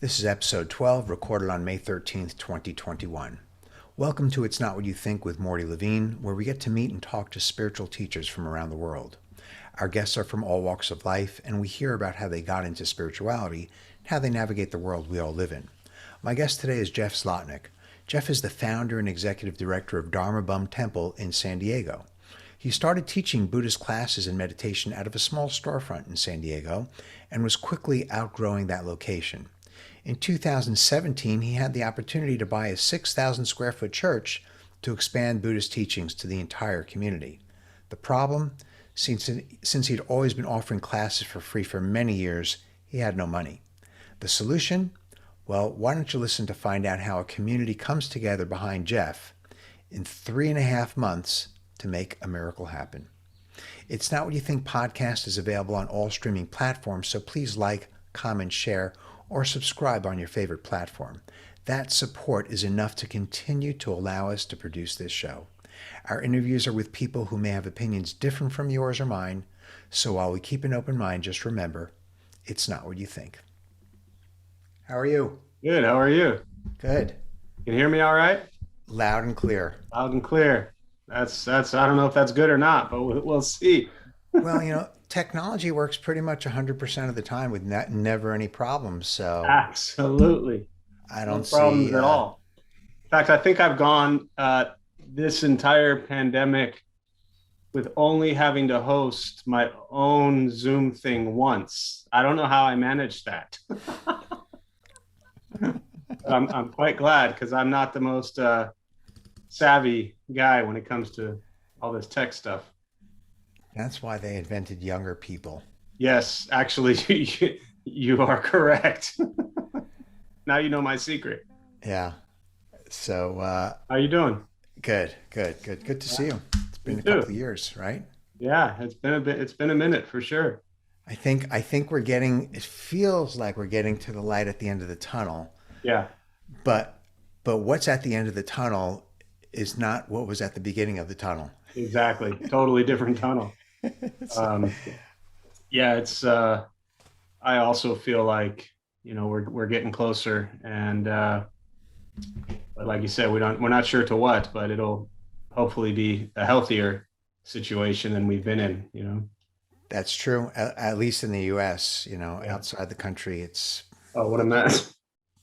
This is episode 12, recorded on May 13th, 2021. Welcome to It's Not What You Think with Mordy Levine, where we get to meet and talk to spiritual teachers from around the world. Our guests are from all walks of life, and we hear about how they got into spirituality and how they navigate the world we all live in. My guest today is Jeff Zlotnik. Jeff is the founder and executive director of Dharma Temple in San Diego. He started teaching Buddhist classes and meditation out of a small storefront in San Diego and was quickly outgrowing that location. In 2017, he had the opportunity to buy a 6,000 square foot church to expand Buddhist teachings to the entire community. The problem? Since he'd always been offering classes for free for many years, he had no money. The solution? Well, why don't you listen to find out how a community comes together behind Jeff in 3.5 months to make a miracle happen. It's Not What You Think podcast is available on all streaming platforms, so please like, comment, share, or subscribe on your favorite platform. That support is enough to continue to allow us to produce this show. Our interviews are with people who may have opinions different from yours or mine, so while we keep an open mind, just remember, it's not what you think. How are you? Good. How are you? Good. Can you hear me all right? Loud and clear. Loud and clear. That's. I don't know if that's good or not, but we'll see. Well, technology works pretty much 100% of the time with never any problems. So Absolutely. I No don't problems see. at all. In fact, I think I've gone this entire pandemic with only having to host my own Zoom thing once. I don't know how I managed that. I'm quite glad because I'm not the most savvy guy when it comes to all this tech stuff. That's why they invented younger people. Yes, actually, you are correct. Now you know my secret. Yeah. So How you doing? good to see you. It's You been a couple too. of years, right? Yeah, it's been a bit. It's been a minute for sure. I think we're getting. It feels like we're getting to the light at the end of the tunnel, Yeah, but what's at the end of the tunnel is not what was at the beginning of the tunnel. exactly. Totally different tunnel. So, Um, yeah, it's. I also feel like we're getting closer, and but like you said, we're not sure to what, but it'll hopefully be a healthier situation than we've been in. that's true, at least in the U.S. Yeah. Outside the country, it's Oh, what a mess.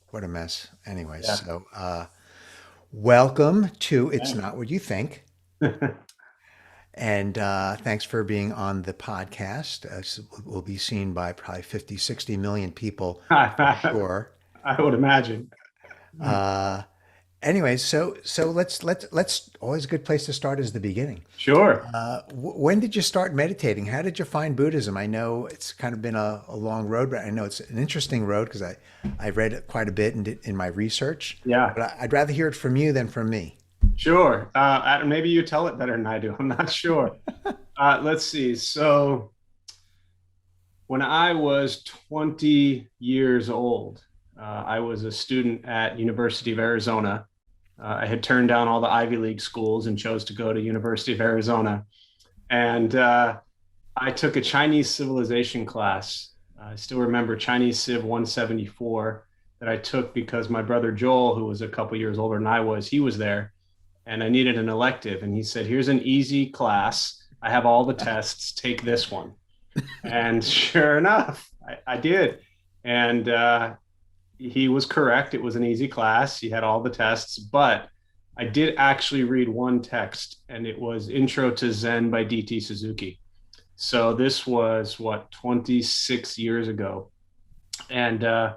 what a mess. Anyways, Yeah. so welcome to It's Thanks. Not What You Think. And thanks for being on the podcast. We'll be seen by probably 50, 60 million people for I sure. would imagine. Uh, anyways, so let's always a good place to start is the beginning. Sure. When did you start meditating? How did you find Buddhism? I know it's kind of been a long road, but I know it's an interesting road because I read it quite a bit in my research. Yeah. But I'd rather hear it from you than from me. Sure. Maybe you tell it better than I do. I'm not sure. Let's see. So when I was 20 years old, I was a student at University of Arizona. I had turned down all the Ivy League schools and chose to go to University of Arizona. And I took a Chinese civilization class. I still remember Chinese Civ 174 that I took because my brother Joel, who was a couple years older than I was, he was there and I needed an elective. And he said, "Here's an easy class. I have all the tests. Take this one." And sure enough, I did. And he was correct. It was an easy class. He had all the tests, but I did actually read one text, and it was Intro to Zen by D.T. Suzuki. So this was what, 26 years ago. And I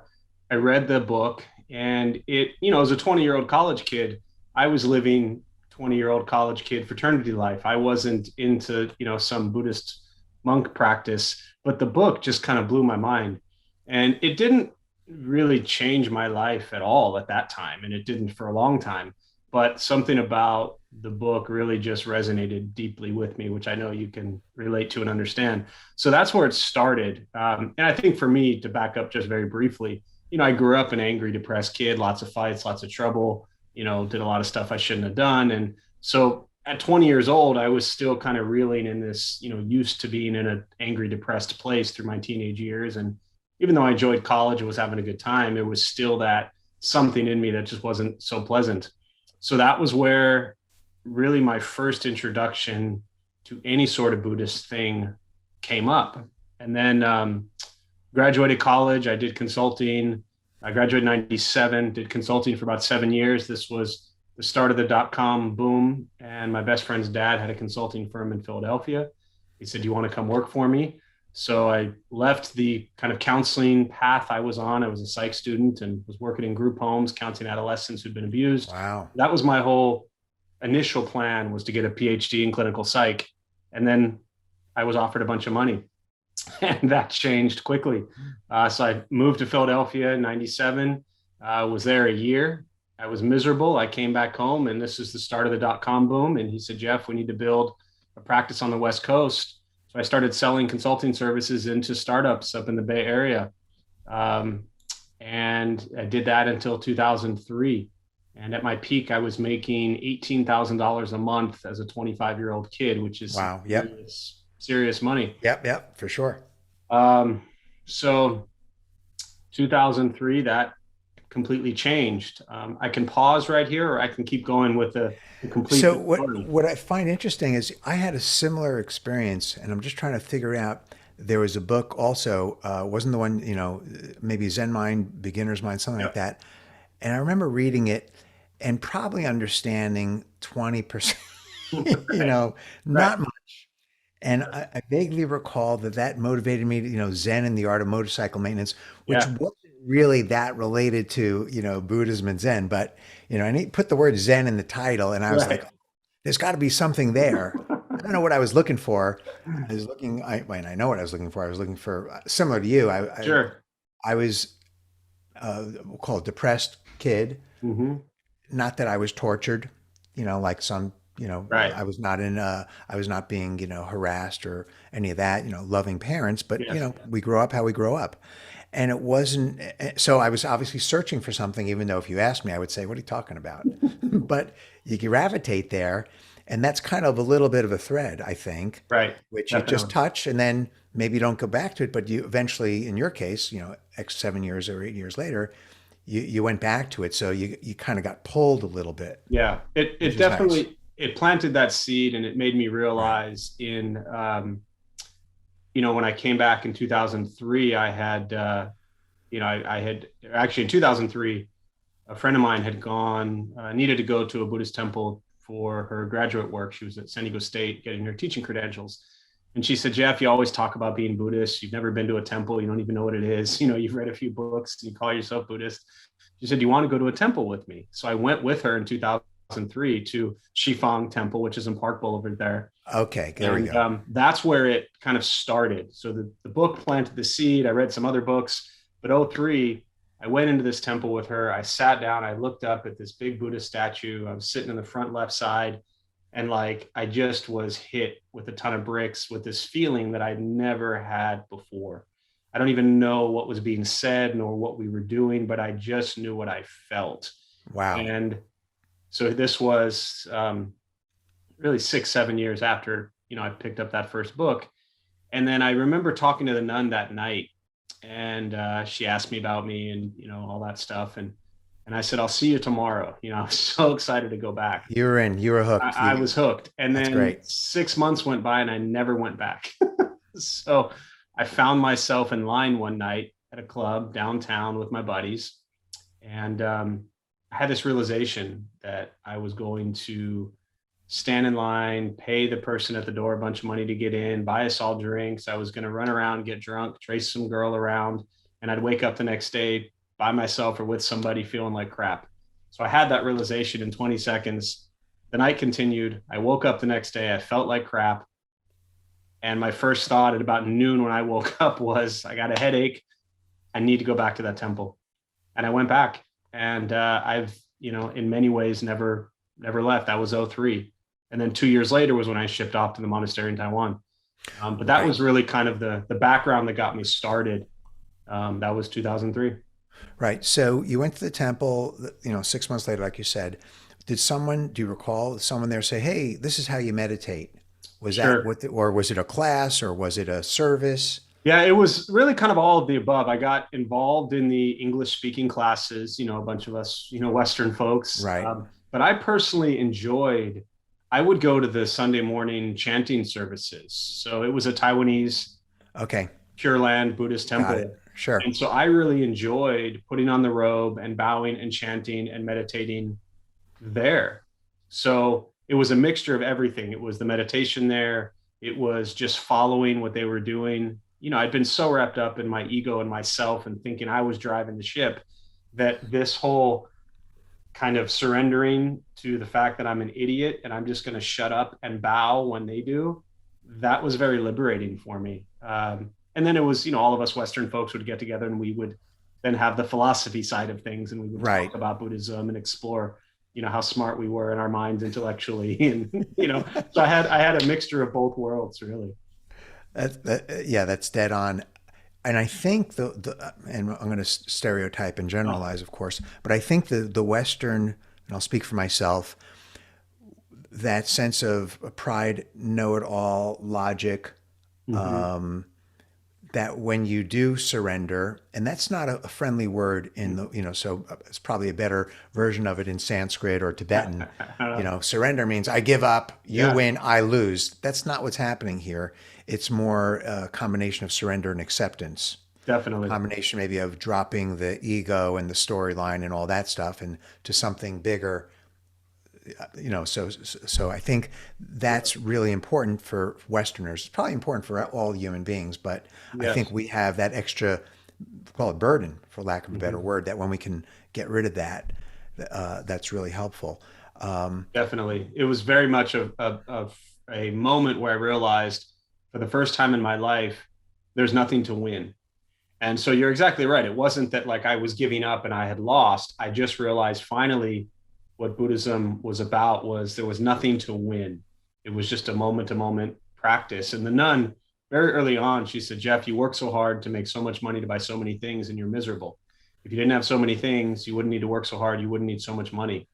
read the book, and as a 20-year-old college kid, I was living 20-year-old college kid fraternity life. I wasn't into, some Buddhist monk practice, but the book just kind of blew my mind. And it didn't really change my life at all at that time, and it didn't for a long time. But something about the book really just resonated deeply with me, which I know you can relate to and understand. So that's where it started. And I think for me, to back up just very briefly, I grew up an angry, depressed kid, lots of fights, lots of trouble, did a lot of stuff I shouldn't have done. And so at 20 years old, I was still kind of reeling in this, used to being in an angry, depressed place through my teenage years. And even though I enjoyed college and was having a good time, it was still that something in me that just wasn't so pleasant. So that was where really my first introduction to any sort of Buddhist thing came up. And then graduated college. I did consulting. I graduated in 97, did consulting for about 7 years. This was the start of the dot-com boom. And my best friend's dad had a consulting firm in Philadelphia. He said, "Do you want to come work for me?" So I left the kind of counseling path I was on. I was a psych student and was working in group homes, counseling adolescents who'd been abused. Wow. That was my whole initial plan, was to get a PhD in clinical psych. And then I was offered a bunch of money. And that changed quickly. So I moved to Philadelphia in 97. I was there a year. I was miserable. I came back home, and this is the start of the dot-com boom. And he said, "Jeff, we need to build a practice on the West Coast." So I started selling consulting services into startups up in the Bay Area. Um, and I did that until 2003. And at my peak, I was making $18,000 a month as a 25-year-old kid, which is Wow. Yep. serious, serious money. Yep. Yep. For sure. Um, so 2003, that completely changed. I can pause right here, or I can keep going with the complete So story. what I find interesting is I had a similar experience, and I'm just trying to figure out. There was a book also, wasn't the one, maybe Zen Mind, Beginner's Mind, something like Yep. that. And I remember reading it and probably understanding 20%, you Right. know, Right. not much. And I vaguely recall that that motivated me to, Zen and the art of motorcycle maintenance, which Yeah. wasn't really that related to, Buddhism and Zen, but, and he put the word Zen in the title, and I was like, Right. there's got to be something there. I don't know what I was looking for. I know what I was looking for. I was looking for, similar to you. Sure. I was, we'll call it depressed kid. Hmm. Not that I was tortured, like some, Right. I was not being, harassed or any of that, loving parents, but, Yes. we grow up how we grow up. And it wasn't, so I was obviously searching for something, even though if you asked me, I would say, what are you talking about? But you gravitate there. And that's kind of a little bit of a thread, I think, Right. which you just Definitely. touch and then maybe you don't go back to it, but you eventually, in your case, X 7 years or 8 years later, you went back to it. So you kind of got pulled a little bit, Yeah. It which it is nice. definitely it planted that seed, and it made me Right. realize when I came back in 2003, I had I had actually in 2003, a friend of mine had gone needed to go to a Buddhist temple for her graduate work. She was at San Diego State getting her teaching credentials. And she said, "Jeff, you always talk about being Buddhist. You've never been to a temple. You don't even know what it is. You've read a few books. You call yourself Buddhist." She said, "Do you want to go to a temple with me?" So I went with her in 2003 to Shifang Temple, which is in Park Boulevard there. Okay, there we And go. that's where it kind of started. So the book planted the seed. I read some other books, but '03, I went into this temple with her. I sat down. I looked up at this big Buddha statue. I was sitting in the front left side, and like I just was hit with a ton of bricks with this feeling that I'd never had before. I don't even know what was being said nor what we were doing, but I just knew what I felt. Wow. And so this was really 6, 7 years after I picked up that first book. And then I remember talking to the nun that night, and she asked me about me and all that stuff, and I said, "I'll see you tomorrow." I was so excited to go back. You were in, you were hooked. I was hooked, and That's then great. 6 months went by, and I never went back. So I found myself in line one night at a club downtown with my buddies, and I had this realization that I was going to stand in line, pay the person at the door a bunch of money to get in, buy us all drinks. I was going to run around, get drunk, trace some girl around, and I'd wake up the next day by myself or with somebody feeling like crap. So I had that realization in 20 seconds. The night continued. I woke up the next day. I felt like crap. And my first thought at about noon when I woke up was, I got a headache. I need to go back to that temple. And I went back. And I've, in many ways never left. That was '03. And then 2 years later was when I shipped off to the monastery in Taiwan. But that Right. was really kind of the background that got me started. That was 2003. Right. So you went to the temple, 6 months later, like you said. Do you recall someone there say, "Hey, this is how you meditate"? Was that Sure. or was it a class or was it a service? Yeah, it was really kind of all of the above. I got involved in the English speaking classes, a bunch of us, Western folks. Right. But I personally enjoyed, I would go to the Sunday morning chanting services. So it was a Taiwanese Okay. Pure Land Buddhist Got it. temple. Sure. And so I really enjoyed putting on the robe and bowing and chanting and meditating there. So it was a mixture of everything. It was the meditation there. It was just following what they were doing. I'd been so wrapped up in my ego and myself and thinking I was driving the ship that this whole kind of surrendering to the fact that I'm an idiot and I'm just going to shut up and bow when they do, that was very liberating for me. And then it was, all of us Western folks would get together and we would then have the philosophy side of things and we would Right. talk about Buddhism and explore, how smart we were in our minds intellectually. And, so I had a mixture of both worlds, really. Yeah, that's dead on. And I think and I'm going to stereotype and Oh, generalize, of course, but I think the Western, and I'll speak for myself, that sense of pride, know-it-all, logic, mm-hmm. that when you do surrender, and that's not a friendly word in so it's probably a better version of it in Sanskrit or Tibetan. Surrender means I give up, you Yeah, win, I lose. That's not what's happening here. It's more a combination of surrender and acceptance. definitely. Combination maybe of dropping the ego and the storyline and all that stuff and to something bigger. So I think that's really important for Westerners. It's probably important for all human beings, but I think Yes. we have that extra, call it burden, for lack of a better Mm-hmm. word, that when we can get rid of that, that's really helpful. Definitely. It was very much of a moment where I realized for the first time in my life, there's nothing to win. And so you're exactly right. It wasn't that like I was giving up and I had lost. I just realized finally what Buddhism was about was there was nothing to win. It was just a moment to moment practice. And the nun, very early on, she said, Jeff, you work so hard to make so much money to buy so many things and you're miserable. If you didn't have so many things, you wouldn't need to work so hard. You wouldn't need so much money.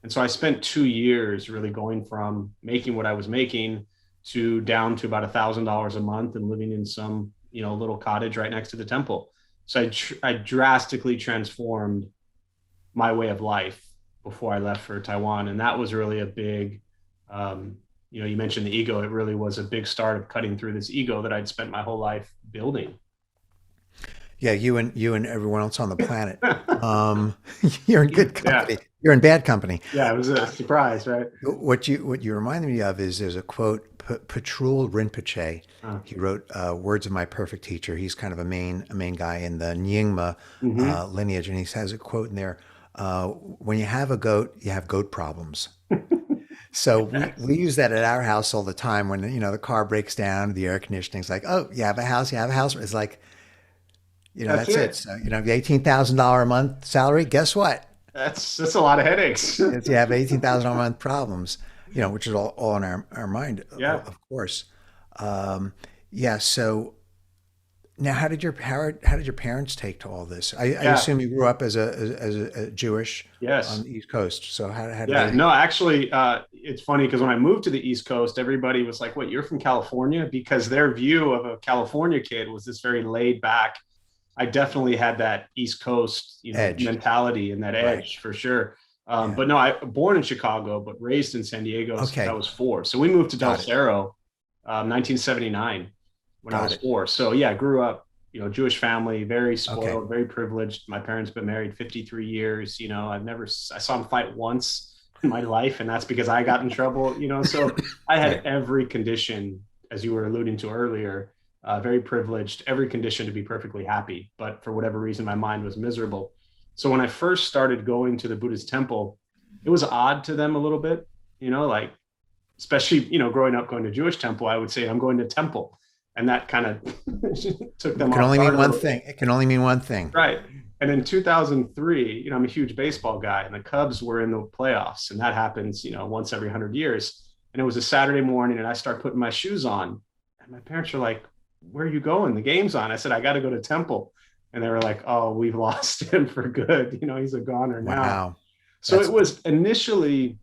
And so I spent 2 years really going from making what I was making to down to about $1,000 a month and living in some, little cottage right next to the temple. So I drastically transformed my way of life before I left for Taiwan. And that was really a big, you mentioned the ego. It really was a big start of cutting through this ego that I'd spent my whole life building. Yeah, you and everyone else on the planet. Um, you're in good Yeah. company. You're in bad company. Yeah. It was a surprise, right? What you reminded me of is there's a quote, Patrul Rinpoche. Uh, He wrote "Words of My Perfect Teacher." He's kind of a main guy in the Nyingma mm-hmm. lineage, and he has a quote in there: "When you have a goat, you have goat problems." So we use that at our house all the time. When the car breaks down, the air conditioning's like, "Oh, you have a house, you have a house." It's like That's that's it. it. So the $18,000 a month salary. Guess what? That's a lot of headaches. Is you have 18,000 a month problems, which is all in our mind, Yeah. of course. Um, yeah. So now, how did your parents take to all this? I Yeah. assume you grew up as a Jewish on Yes. the East Coast. So how did Yeah. they? No, actually, it's funny because when I moved to the East Coast, everybody was like, "Wait, you're from California?" Because their view of a California kid was this very laid back. I definitely had that East Coast, Edge? mentality and that Right. edge for sure. Yeah. But no, I born in Chicago, but raised in San Diego since I Okay. was 4. So we moved to Del Got it. Cerro, 1979, when I Got was it. 4. So yeah, I grew up, Jewish family, very Okay. spoiled, very privileged. My parents been married 53 years. I saw them fight once in my life, and that's because I got in trouble. So I had Right. every condition, as you were alluding to earlier, very privileged, every condition to be perfectly happy. But for whatever reason, my mind was miserable. So when I first started going to the Buddhist temple, it was odd to them a little bit, like, especially, growing up going to Jewish temple, I would say, I'm going to temple. And that kind of took It them can off only guard mean a one little bit. thing. It can only mean one thing. Right. And in 2003, I'm a huge baseball guy, and the Cubs were in the playoffs. And that happens, once every 100 years. And it was a Saturday morning, and I start putting my shoes on. And my parents were like, "Where are you going? The game's on." I said, "I got to go to temple." And they were like, "Oh, we've lost him for good. He's a goner now." Wow. So it That's was initially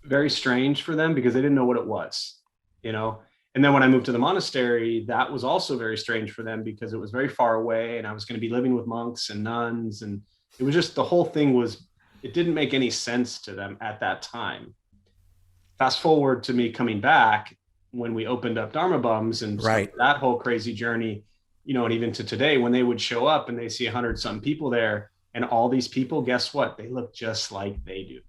very strange for them because they didn't know what it was, you know. And then when I moved to the monastery, that was also very strange for them because it was very far away and I was going to be living with monks and nuns. And it was just the whole thing was, it didn't make any sense to them at that time. Fast forward to me coming back when we opened up Dharma Bums and Right. that whole crazy journey, and even to today, when they would show up and they see 100 some people there and all these people, guess what? They look just like they do.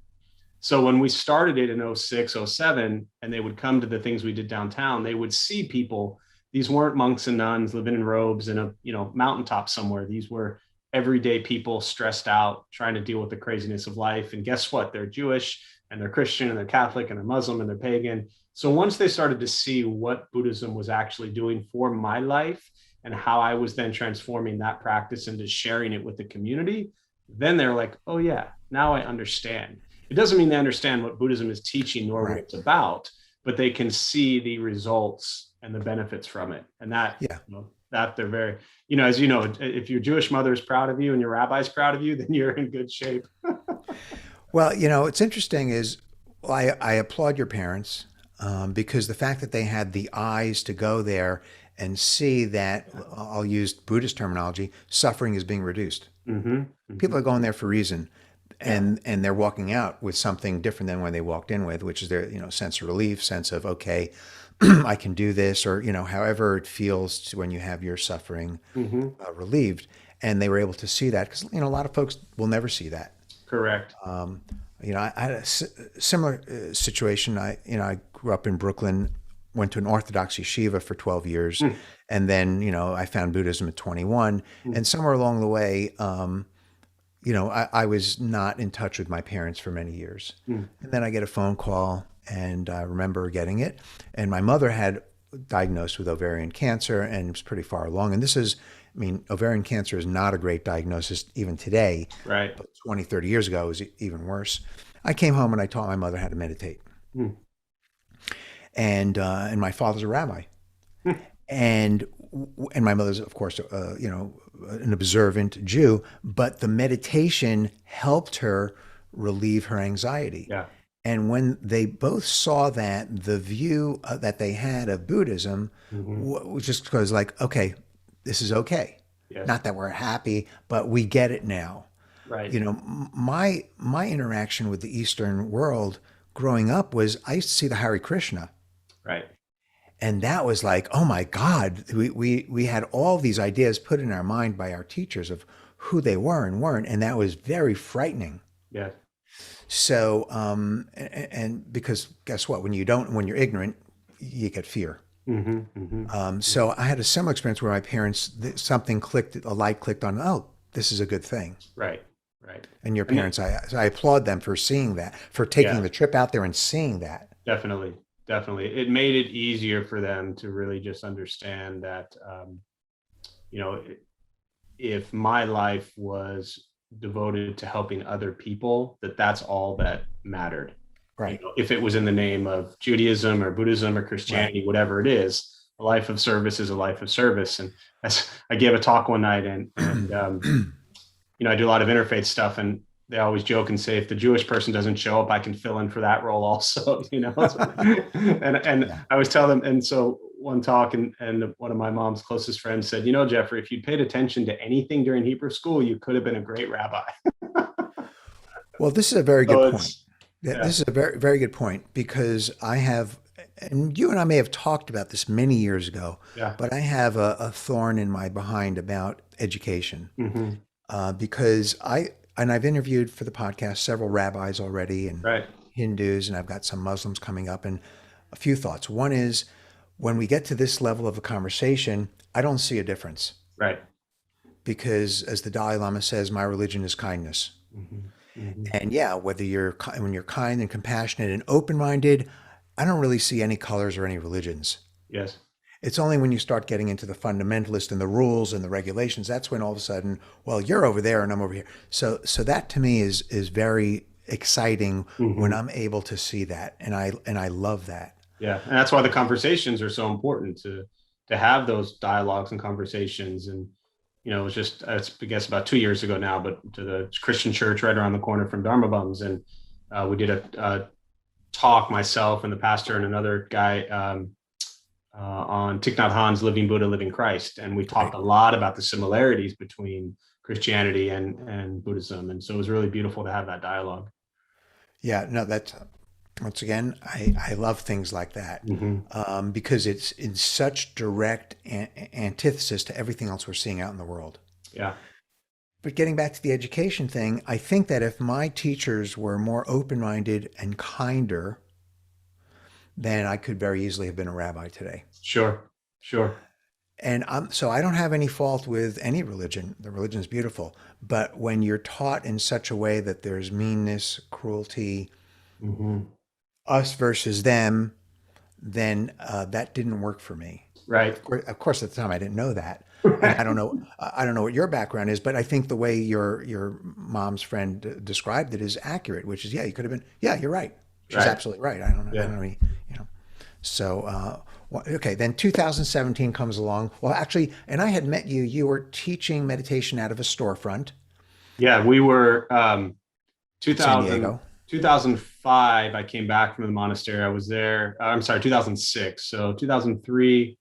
So when we started it in 06, 07, and they would come to the things we did downtown, they would see people. These weren't monks and nuns living in robes in a mountaintop somewhere. These were everyday people stressed out, trying to deal with the craziness of life. And guess what? They're Jewish and they're Christian and they're Catholic and they're Muslim and they're pagan. So once they started to see what Buddhism was actually doing for my life and how I was then transforming that practice into sharing it with the community, then they're like, oh yeah, now I understand. It doesn't mean they understand what Buddhism is teaching nor what it's about, but they can see the results and the benefits from it. And that, Yeah. That they're very, as you know, if your Jewish mother is proud of you and your rabbi is proud of you, then you're in good shape. Well, what's interesting is I applaud your parents because the fact that they had the eyes to go there and see that, I'll use Buddhist terminology, suffering is being reduced. Mm-hmm, mm-hmm. People are going there for a reason. And they're walking out with something different than when they walked in with, which is their sense of relief, sense of, okay, I can do this, or however it feels when you have your suffering relieved. And they were able to see that because a lot of folks will never see that. Correct. I had a similar situation. I grew up in Brooklyn, went to an Orthodox yeshiva for 12 years, and then I found Buddhism at 21, and somewhere along the way. I was not in touch with my parents for many years. And then I get a phone call, and I remember getting it. And my mother had diagnosed with ovarian cancer, and it was pretty far along. And ovarian cancer is not a great diagnosis even today. Right. But 20, 30 years ago, it was even worse. I came home and I taught my mother how to meditate. And my father's a rabbi. And my mother's, of course, an observant Jew, but the meditation helped her relieve her anxiety. Yeah. And when they both saw that, the view that they had of Buddhism was just goes like, okay, this is okay. Yes. Not that we're happy, but we get it now. Right. My interaction with the Eastern world growing up was I used to see the Hare Krishna. Right. And that was like, oh my God, we had all these ideas put in our mind by our teachers of who they were and weren't. And that was very frightening. Yeah. So, and because guess what, when you're ignorant, you get fear. So I had a similar experience where my parents, something clicked, a light clicked on, oh, this is a good thing. Right. Right. And your parents, I applaud them for seeing that, for taking the trip out there and seeing that. Definitely. It made it easier for them to really just understand that, if my life was devoted to helping other people, that's all that mattered. Right. If it was in the name of Judaism or Buddhism or Christianity, whatever it is, a life of service is a life of service. And I gave a talk one night and I do a lot of interfaith stuff, and they always joke and say, if the Jewish person doesn't show up, I can fill in for that role also, and I always tell them. And so one talk and one of my mom's closest friends said, Jeffrey, if you'd paid attention to anything during Hebrew school, you could have been a great rabbi. Well, this is a very good point. This is a very, very good point because I have, and you and I may have talked about this many years ago, but I have a thorn in my behind about education because I've interviewed for the podcast several rabbis already and Hindus, and I've got some Muslims coming up, and a few thoughts. One is when we get to this level of a conversation, I don't see a difference. Right. Because as the Dalai Lama says, my religion is kindness. And when you're kind and compassionate and open-minded, I don't really see any colors or any religions. Yes. It's only when you start getting into the fundamentalist and the rules and the regulations, that's when all of a sudden, well, you're over there and I'm over here. So that to me is very exciting when I'm able to see that. And I love that. Yeah. And that's why the conversations are so important to have those dialogues and conversations. And, it was just, I guess about 2 years ago now, but to the Christian church right around the corner from Dharma Bums. And we did a talk, myself and the pastor and another guy, on Thich Nhat Hanh's Living Buddha, Living Christ. And we talked Right. a lot about the similarities between Christianity and Buddhism. And so it was really beautiful to have that dialogue. Yeah, no, that's once again, I love things like that Mm-hmm. because it's in such direct antithesis to everything else we're seeing out in the world. Yeah, But getting back to the education thing, I think that if my teachers were more open minded and kinder, then I could very easily have been a rabbi today. sure, sure. And so I don't have any fault with any religion. The religion is beautiful. But when you're taught in such a way that there's meanness, cruelty, Mm-hmm. us versus them, then that didn't work for me. Right. Of course, at the time I didn't know that, and I don't know what your background is, but I think the way your mom's friend described it is accurate, which is yeah, you could have been yeah, you're right. She's Right. absolutely right. I Yeah. don't know, you know. So okay, then 2017 comes along. Well, actually, and I had met you. You were teaching meditation out of a storefront, Yeah. We were San 2000, Diego. 2005. I came back from the monastery. I was there. I'm sorry, 2006. So 2003,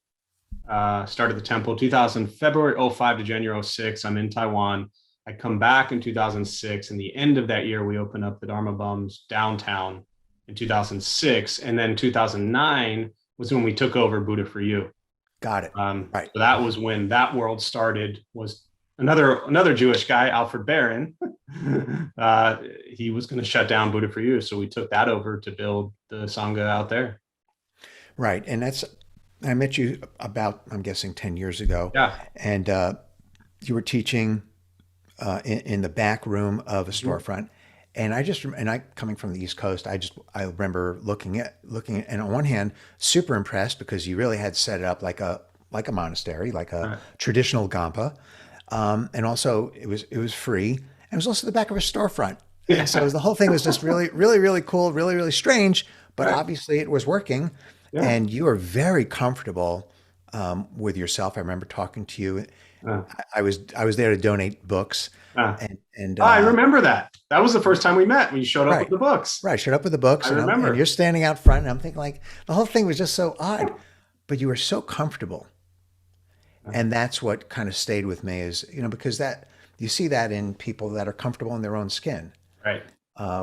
started the temple. 2000, February '05 to January '06. I'm in Taiwan. I come back in 2006. And the end of that year, we open up the Dharma Bums downtown in 2006. And then 2009 was when we took over Buddha for You. Got it. Right. So that was when that world started. Was another Jewish guy, Alfred Barron. He was going to shut down Buddha for You, so we took that over to build the sangha out there. Right. And that's I met you about I'm guessing 10 years ago, Yeah. and you were teaching in the back room of a Mhm. storefront. And I coming from the East Coast, I remember looking at, and on one hand, super impressed because you really had set it up like a monastery, like a Right. traditional Gampa. And also it was free. And it was also the back of a storefront. And so Yeah. the whole thing was just really cool, really strange, but Right. obviously it was working. Yeah. And you were very comfortable with yourself. I remember talking to you. Uh, I was there to donate books, uh. and I remember that. That was the first time we met when you showed up with right, the books. right. Showed up with the I books, and you're remember. standing out front, and I'm thinking like the whole thing was just so odd, but you were so comfortable, Uh, and that's what kind of stayed with me is because that you see that in people that are comfortable in their own skin Right.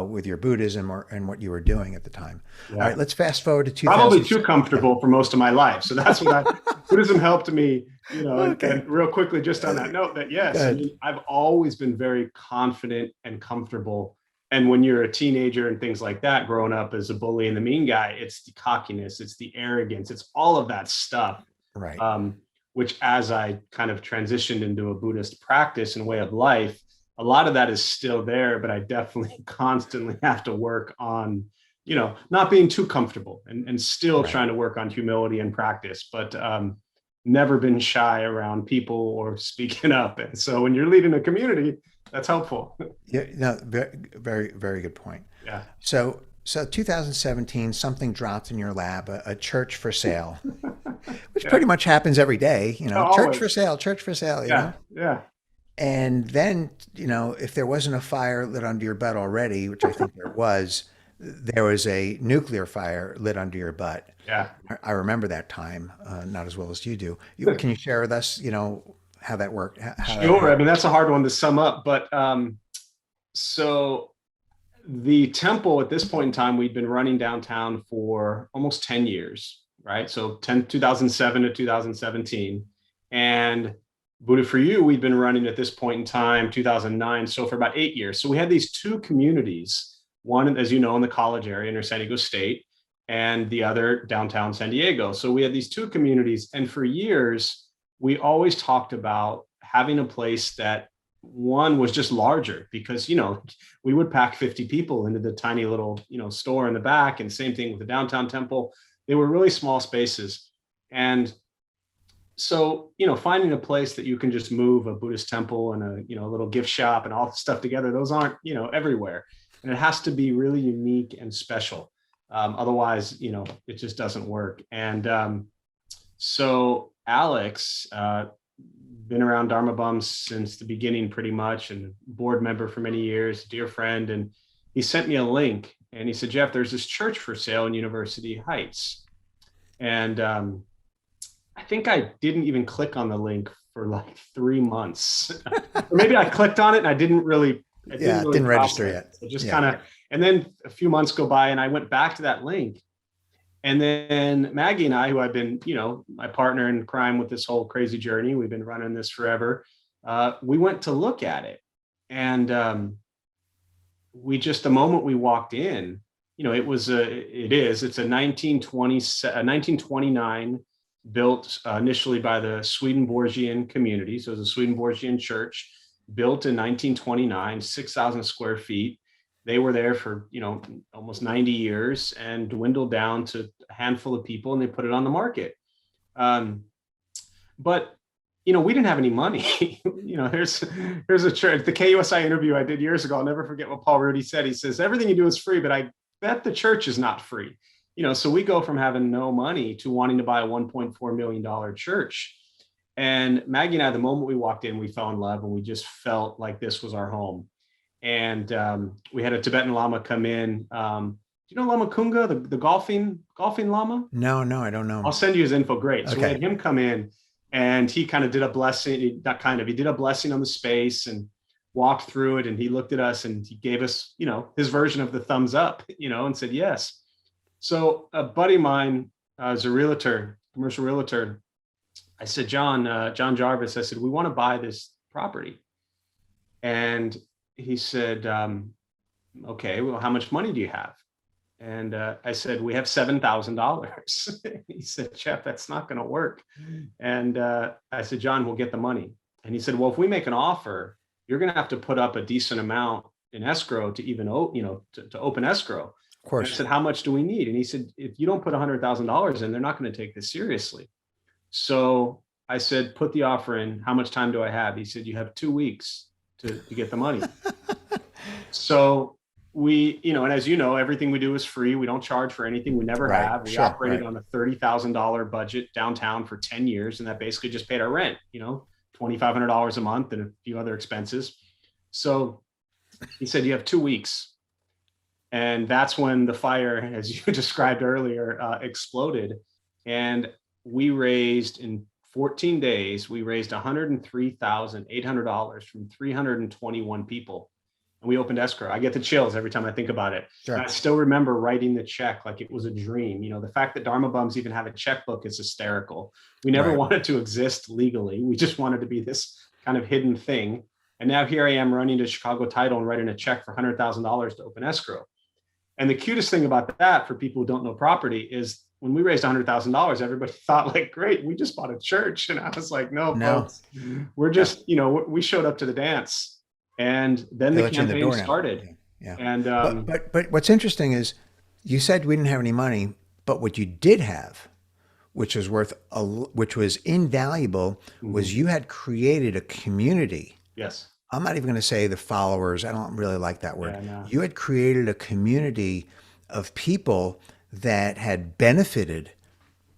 with your Buddhism and what you were doing at the time. All Yeah. right, let's fast forward to Probably 2000. too Yeah. comfortable for most of my life. So that's what Buddhism helped me, Okay. and real quickly, just on Uh, that note, that yes, I Good. mean, I've always been very confident and comfortable. And when you're a teenager and things like that, growing up as a bully and the mean guy, it's the cockiness, it's the arrogance, it's all of that stuff. Right. Which as I kind of transitioned into a Buddhist practice and way of life, a lot of that is still there, but I definitely constantly have to work on, not being too comfortable and still Right. trying to work on humility and practice, but never been shy around people or speaking up. And so when you're leading a community, that's helpful. Yeah. No. Very good point. Yeah. So 2017, something dropped in your lap, a church for sale, which Yeah. pretty much happens every day, Always. church for sale, Yeah. Yeah. And then, if there wasn't a fire lit under your butt already, which I think there was a nuclear fire lit under your butt. Yeah. I remember that time, not as well as you do. Can you share with us, how that worked, how that Sure. I happened? mean, that's a hard one to sum up, but so the temple at this point in time, we'd been running downtown for almost 10 years, right? So 2007 to 2017. And Buddha for You, we'd been running at this point in time, 2009. So for about 8 years. So we had these two communities, one, as you know, in the college area near San Diego State, and the other downtown San Diego. So we had these two communities. And for years, we always talked about having a place that one was just larger because we would pack 50 people into the tiny little store in the back, and same thing with the downtown temple. They were really small spaces. And so finding a place that you can just move a Buddhist temple and a little gift shop and all the stuff together, those aren't everywhere, and it has to be really unique and special. Otherwise it just doesn't work. And so Alex, been around Dharma Bums since the beginning pretty much, and board member for many years, dear friend. And he sent me a link and he said, Jeff, there's this church for sale in University Heights. And think I didn't even click on the link for like 3 months. Or maybe I clicked on it and I didn't Yeah, it really didn't register process yet. it. So just Yeah. kind of, and then a few months go by and I went back to that link. And then Maggie and I, who I've been, my partner in crime with this whole crazy journey, we've been running this forever. We went to look at it. And the moment we walked in, it's a 1929 built initially by the Swedenborgian community. So it was a Swedenborgian church built in 1929, 6,000 square feet. They were there for, almost 90 years and dwindled down to a handful of people, and they put it on the market. But we didn't have any money. Here's a church. The KUSI interview I did years ago, I'll never forget what Paul Rudy said. He says, everything you do is free, but I bet the church is not free. So we go from having no money to wanting to buy a $1.4 million church. And Maggie and I, the moment we walked in, we fell in love, and we just felt like this was our home. And we had a Tibetan Lama come in. Do you know Lama Kunga, the golfing Lama? No, I don't know. I'll send you his info. Great. So Okay. we had him come in, and he kind of did a blessing. He did a blessing on the space and walked through it. And he looked at us and he gave us, his version of the thumbs up, and said yes. So a buddy of mine is a realtor, commercial realtor. I said, John Jarvis, I said, we want to buy this property. And he said, okay, well, how much money do you have? And I said, we have $7,000. He said, Jeff, that's not going to work. And I said, John, we'll get the money. And he said, well, if we make an offer, you're going to have to put up a decent amount in escrow to even, to open escrow. Of course. And I said, how much do we need? And he said, if you don't put $100,000 in, they're not going to take this seriously. So I said, put the offer in. How much time do I have? He said, you have 2 weeks to get the money. So we, and as you know, everything we do is free. We don't charge for anything. We never have. We operated on a $30,000 budget downtown for 10 years. And that basically just paid our rent, $2,500 a month and a few other expenses. So he said, you have 2 weeks. And that's when the fire, as you described earlier, exploded. And we raised, in 14 days, we raised $103,800 from 321 people. And we opened escrow. I get the chills every time I think about it. Sure. I still remember writing the check like it was a dream. The fact that Dharma bums even have a checkbook is hysterical. We never wanted to exist legally. We just wanted to be this kind of hidden thing. And now here I am running to Chicago Title and writing a check for $100,000 to open escrow. And the cutest thing about that, for people who don't know property, is when we raised $100,000, everybody thought, like, great, we just bought a church. And I was like, no. Folks, we're just, we showed up to the dance. And then the campaign started. Yeah. And but what's interesting is, you said we didn't have any money, but what you did have, which was invaluable, was you had created a community. Yes. I'm not even going to say the followers. I don't really like that word. Yeah, no. You had created a community of people that had benefited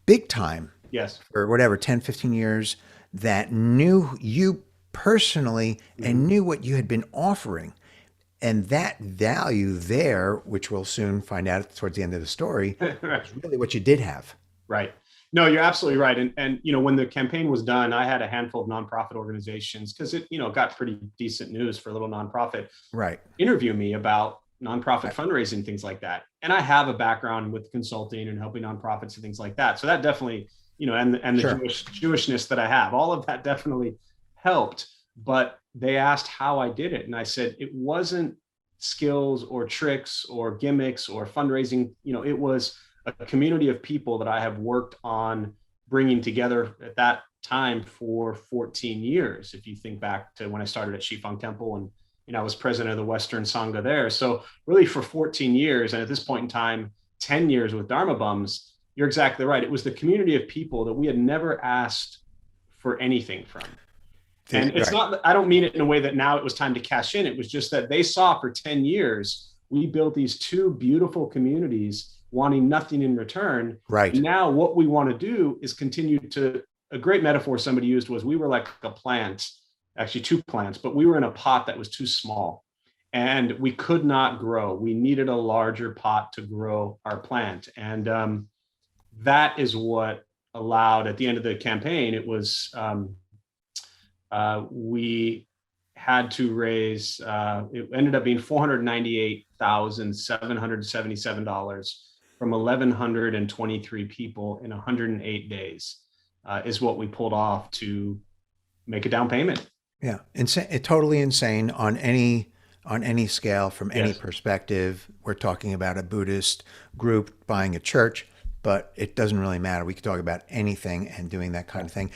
big time. Yes. For whatever, 10, 15 years, that knew you personally and knew what you had been offering. And that value there, which we'll soon find out towards the end of the story, is really what you did have. Right. No, you're absolutely right. And when the campaign was done, I had a handful of nonprofit organizations, because it, got pretty decent news for a little nonprofit, interview me about nonprofit fundraising, things like that. And I have a background with consulting and helping nonprofits and things like that. So that definitely, and the Jewishness that I have, all of that definitely helped. But they asked how I did it. And I said, it wasn't skills or tricks or gimmicks or fundraising. It was a community of people that I have worked on bringing together at that time for 14 years. If you think back to when I started at Shifang Temple, and I was president of the Western Sangha there. So really for 14 years, and at this point in time, 10 years with Dharma Bums, you're exactly right. It was the community of people that we had never asked for anything from. And it's not, I don't mean it in a way that now it was time to cash in. It was just that they saw for 10 years, we built these two beautiful communities wanting nothing in return. Right. And now what we want to do is continue to, a great metaphor somebody used was, we were like a plant, actually two plants, but we were in a pot that was too small and we could not grow. We needed a larger pot to grow our plant. And that is what allowed at the end of the campaign, it was we had to raise. It ended up being $498,777 from 1,123 people in 108 days, is what we pulled off to make a down payment. Yeah, insane, totally insane on any scale from any Yes. perspective. We're talking about a Buddhist group buying a church, but it doesn't really matter. We could talk about anything, and doing that kind of thing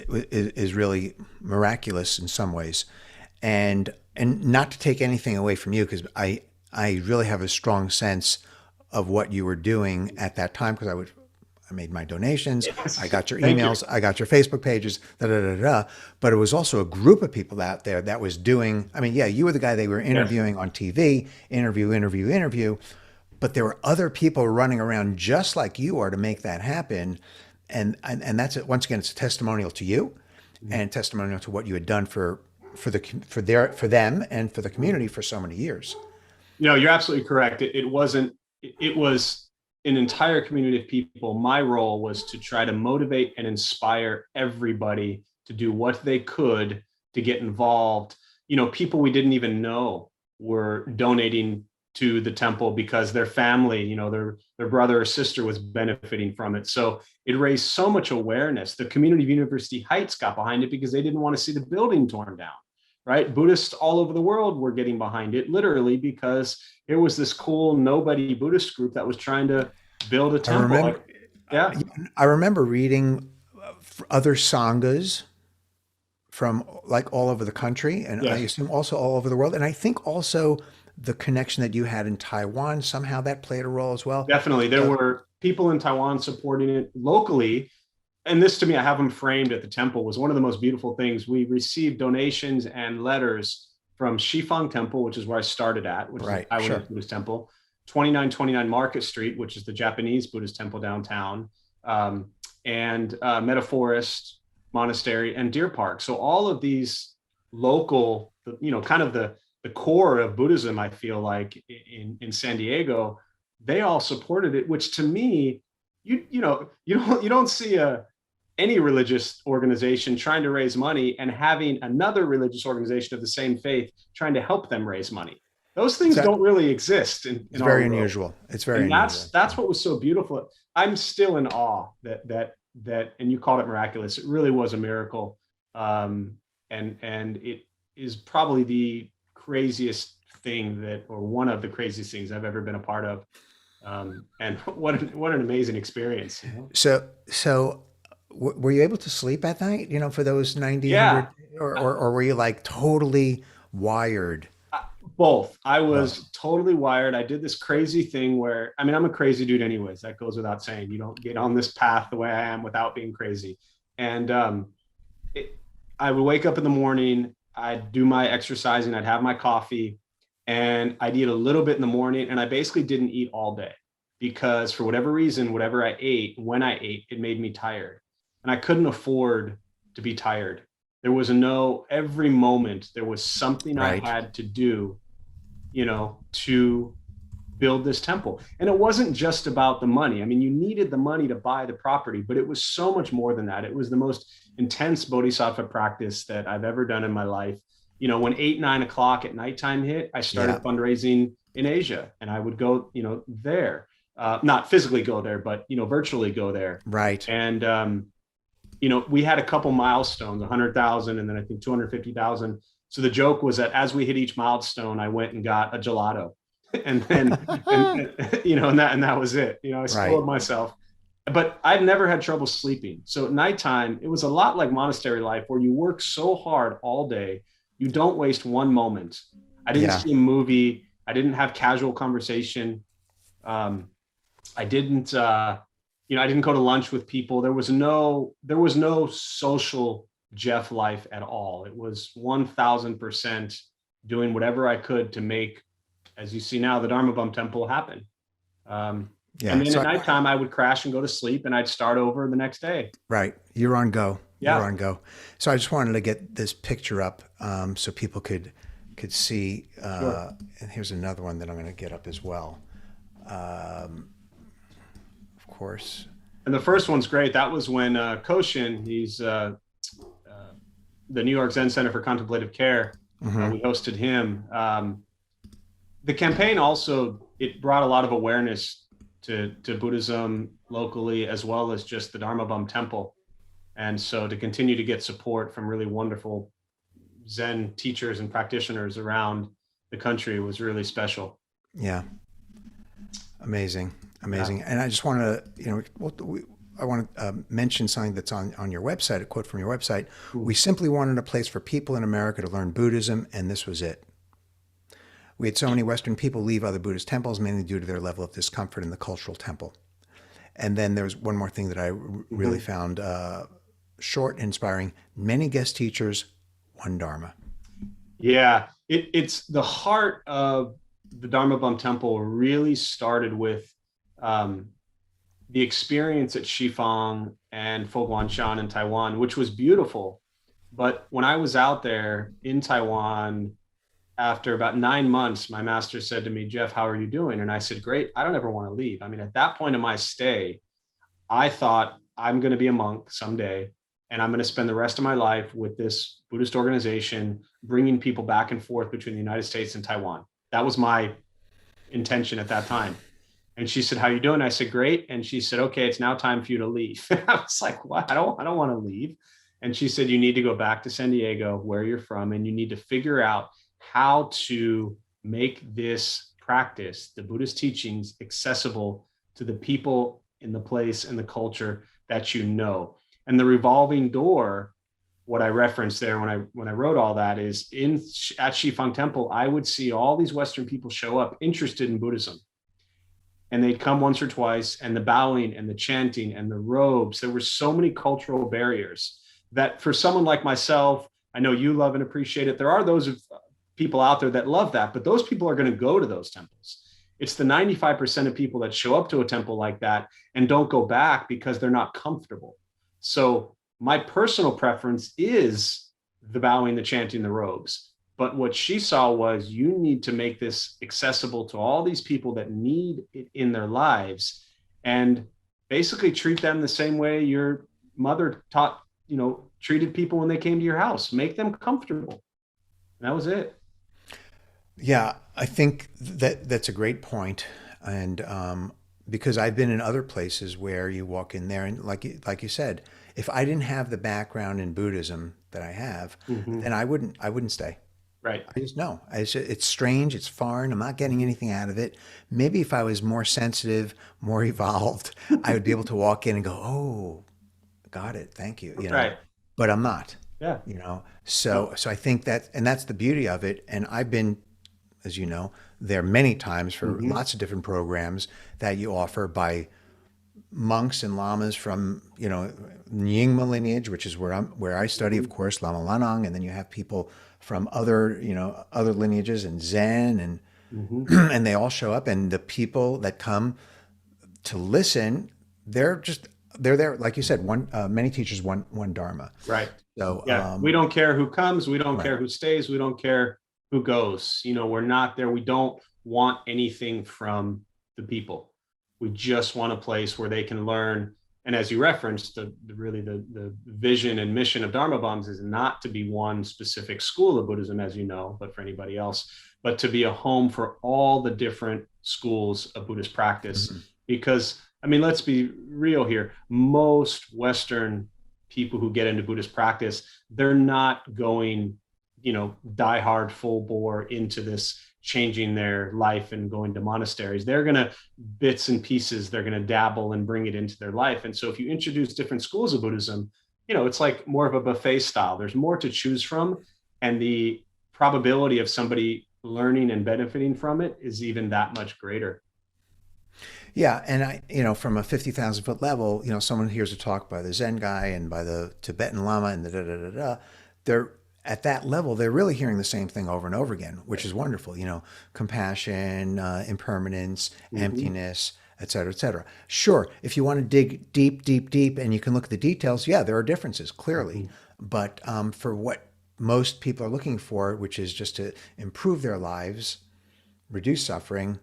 is really miraculous in some ways. And not to take anything away from you, because I really have a strong sense of what you were doing at that time, because I made my donations, I Yes. got your Thank you. emails, I got your Facebook pages, da da da da. But it was also a group of people out there that was doing. I mean, yeah, you were the guy they were Yes. interviewing on TV, interview, but there were other people running around just like you are to make that happen. And that's it. Once again, it's a testimonial to you, and testimonial to what you had done for them and for the community for so many years. No, you're absolutely correct. It wasn't, it was an entire community of people. My role was to try to motivate and inspire everybody to do what they could to get involved. People we didn't even know were donating to the temple because their family, their brother or sister was benefiting from it. So it raised so much awareness. The community of University Heights got behind it because they didn't want to see the building torn down, right? Buddhists all over the world were getting behind it, literally, because there was this cool nobody Buddhist group that was trying to build a I temple. remember, Yeah, I remember reading other sanghas from like all over the country, and I yes, assume also all over the world. And I think also the connection that you had in Taiwan, somehow that played a role as well. definitely. There So, were people in Taiwan supporting it locally. And this, to me, I have them framed at the temple, was one of the most beautiful things. We received donations and letters from Shifang Temple, which is where I started at, which is the right, sure. Taiwanese Buddhist temple, 2929 Market Street, which is the Japanese Buddhist temple downtown, and Metaforest Monastery and Deer Park. So all of these local, kind of the core of Buddhism, I feel like in San Diego, they all supported it, which to me, you don't see any religious organization trying to raise money and having another religious organization of the same faith trying to help them raise money. Those things So don't really exist in it's our very world. unusual. It's very And that's unusual. that's what was so beautiful. I'm still in awe that and you called it miraculous. It really was a miracle. And it is probably the craziest thing or one of the craziest things I've ever been a part of. And what an amazing experience. So were you able to sleep at night, for those 90, Yeah, 100, or were you like totally wired? both. I Both. was totally wired. I did this crazy thing where, I mean, I'm a crazy dude anyways. That goes without saying. You don't get on this path the way I am without being crazy. And it, I would wake up in the morning, I'd do my exercising, I'd have my coffee, and I'd eat a little bit in the morning. And I basically didn't eat all day because for whatever reason, whatever I ate, when I ate, it made me tired. And I couldn't afford to be tired. There was every moment there was something I Right. had to do, to build this temple. And it wasn't just about the money. I mean, you needed the money to buy the property, but it was so much more than that. It was the most intense bodhisattva practice that I've ever done in my life. When 8, 9 o'clock at nighttime hit, I Yeah. started fundraising in Asia, and I would go, there, not physically go there, but, virtually go there. Right. And, we had a couple milestones, 100,000 and then I think 250,000. So the joke was that as we hit each milestone, I went and got a gelato, and then and that was it. I Right. spoiled myself, but I've never had trouble sleeping. So at nighttime, it was a lot like monastery life, where you work so hard all day, you don't waste one moment. I didn't Yeah. see a movie. I didn't have casual conversation. I didn't. I didn't go to lunch with people. There was no social Jeff life at all. It was 1,000% doing whatever I could to make, as you see now, the Dharma Bum Temple happen. And Yeah. then at nighttime, I would crash and go to sleep, and I'd start over the next day. Right. You're on go. You're Yeah, on go. So I just wanted to get this picture up, so people could see. sure. And here's another one that I'm going to get up as well. Of course. And the first one's great. That was when Koshin, he's uh, the New York Zen Center for Contemplative Care. Hmm. We hosted him. The campaign also it brought a lot of awareness to Buddhism locally, as well as just the Dharma Bum Temple. And so to continue to get support from really wonderful Zen teachers and practitioners around the country was really special. Yeah. Amazing. Yeah. Amazing. And I just want to, I want to mention something that's on your website, a quote from your website. We simply wanted a place for people in America to learn Buddhism, and this was it. We had so many Western people leave other Buddhist temples, mainly due to their level of discomfort in the cultural temple. And then there's one more thing that I really Mm-hmm. found short and inspiring. Many guest teachers, one Dharma. Yeah, it's the heart of the Dharma Bum Temple really started with um, the experience at Shifang and Foguanshan in Taiwan, which was beautiful. But when I was out there in Taiwan, after about 9 months, my master said to me, Jeff, how are you doing? And I said, great. I don't ever want to leave. I mean, at that point in my stay, I thought I'm going to be a monk someday and I'm going to spend the rest of my life with this Buddhist organization, bringing people back and forth between the United States and Taiwan. That was my intention at that time. And she said, how are you doing? I said, great. And she said, okay, it's now time for you to leave. I was like, what? I don't want to leave. And she said, you need to go back to San Diego, where you're from, and you need to figure out how to make this practice, the Buddhist teachings, accessible to the people in the place and the culture that you know. And the revolving door, what I referenced there when I wrote all that is in at Shifang Temple, I would see all these Western people show up interested in Buddhism, and they'd come once or twice, and the bowing and the chanting and the robes, there were so many cultural barriers that for someone like myself, I know you love and appreciate it. There are those people out there that love that, but those people are going to go to those temples. It's the 95% of people that show up to a temple like that and don't go back because they're not comfortable. So my personal preference is the bowing, the chanting, the robes. But what she saw was you need to make this accessible to all these people that need it in their lives, and basically treat them the same way your mother taught, treated people when they came to your house, make them comfortable. And that was it. Yeah, I think that that's a great point, and because I've been in other places where you walk in there, and like you said, if I didn't have the background in Buddhism that I have, Mm-hmm. then I wouldn't stay. Right. I just know it's strange, it's foreign. I'm not getting anything out of it. Maybe if I was more sensitive, more evolved, I would be able to walk in and go, "Oh, got it, thank you," Right. But I'm not, Yeah. So No. so I think that, and that's the beauty of it. And I've been, as you know, there many times for Mm-hmm. lots of different programs that you offer by monks and lamas from, Nyingma lineage, which is where I study, Mm-hmm. of course, Lama Lanang, and then you have people from other lineages and Zen, and Mm-hmm. and they all show up, and the people that come to listen, they're just they're there, like you said, one many teachers, one Dharma. Right. So Yeah. We don't care who comes. We don't right. care who stays. We don't care who goes. We're not there. We don't want anything from the people. We just want a place where they can learn. And as you referenced, the vision and mission of Dharma Bombs is not to be one specific school of Buddhism, as you know, but for anybody else, but to be a home for all the different schools of Buddhist practice. Mhm. Because, I mean, let's be real here. Most Western people who get into Buddhist practice, they're not going, die hard full bore into this changing their life and going to monasteries. They're going to bits and pieces, they're going to dabble and bring it into their life. And so if you introduce different schools of Buddhism, it's like more of a buffet style. There's more to choose from. And the probability of somebody learning and benefiting from it is even that much greater. Yeah, and from a 50,000 foot level, someone hears a talk by the Zen guy and by the Tibetan Lama and the da da da da. They're at that level, they're really hearing the same thing over and over again, which is wonderful. Compassion, impermanence, Mm-hmm. emptiness, et cetera, et cetera. Sure, if you want to dig deep, deep, deep, and you can look at the details, yeah, there are differences, clearly. Mm-hmm. But for what most people are looking for, which is just to improve their lives, reduce suffering,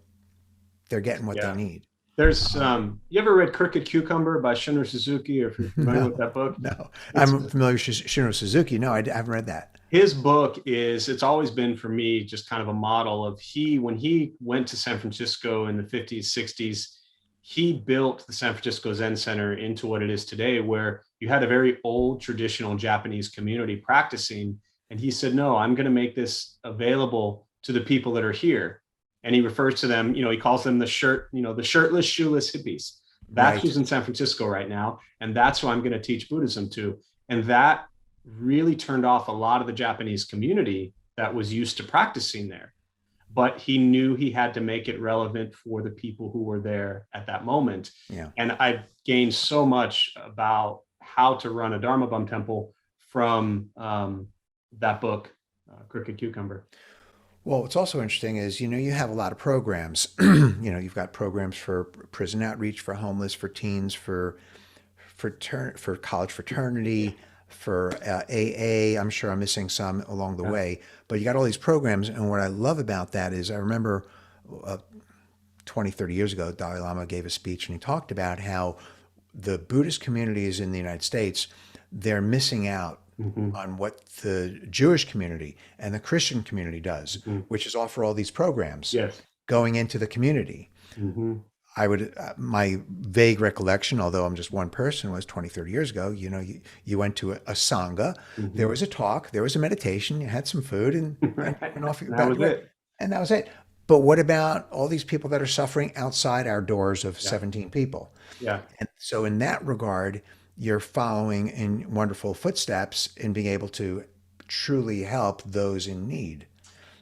they're getting what they Yeah. need. There's you ever read Crooked Cucumber by Shunro Suzuki, or if you're familiar with No, that book? no. It's I'm familiar with Shino Suzuki. No, I haven't read that. his book is, it's always been for me just kind of a model of, when he went to San Francisco in the 50s, 60s, he built the San Francisco Zen Center into what it is today, where you had a very old traditional Japanese community practicing. And he said, no, I'm going to make this available to the people that are here. And he refers to them, he calls them the shirtless, shoeless hippies. That's Right. who's in San Francisco right now. And that's who I'm going to teach Buddhism to. And that really turned off a lot of the Japanese community that was used to practicing there. But he knew he had to make it relevant for the people who were there at that moment. Yeah. And I gained so much about how to run a Dharma Bum temple from that book, Crooked Cucumber. Well, what's also interesting is, you have a lot of programs. You've got programs for prison outreach, for homeless, for teens, for college fraternity, for AA. I'm sure I'm missing some along the Yeah. way, but you got all these programs. And what I love about that is I remember uh, 20, 30 years ago, Dalai Lama gave a speech and he talked about how the Buddhist communities in the United States, they're missing out Mm-hmm. on what the Jewish community and the Christian community does, Mm-hmm. which is offer all these programs Yes. going into the community. Mm-hmm. My vague recollection, although I'm just one person, was 20, 30 years ago. You went to a Sangha, there Mm-hmm. was a talk, there was a meditation, you had some food, and Right. went off That about was your way. it. And that was it. But what about all these people that are suffering outside our doors of Yeah. 17 people? Yeah. And so, in that regard, you're following in wonderful footsteps in being able to truly help those in need,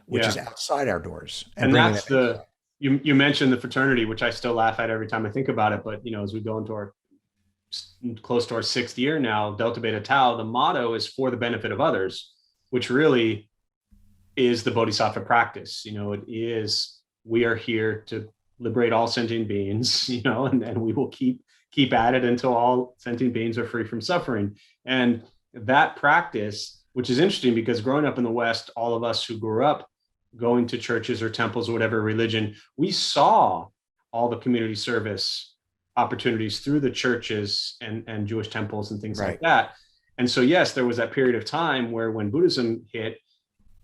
which is Yeah. outside our doors and And bringing them that's inside. you mentioned the fraternity, which I still laugh at every time I think about it. But as we go into our close to our sixth year now, Delta Beta Tau, the motto is for the benefit of others, which really is the Bodhisattva practice. It is, we are here to liberate all sentient beings, and we will keep at it until all sentient beings are free from suffering. And that practice, which is interesting because growing up in the West, all of us who grew up going to churches or temples or whatever religion, we saw all the community service opportunities through the churches and Jewish temples and things like Right. that. And so, yes, there was that period of time where when Buddhism hit,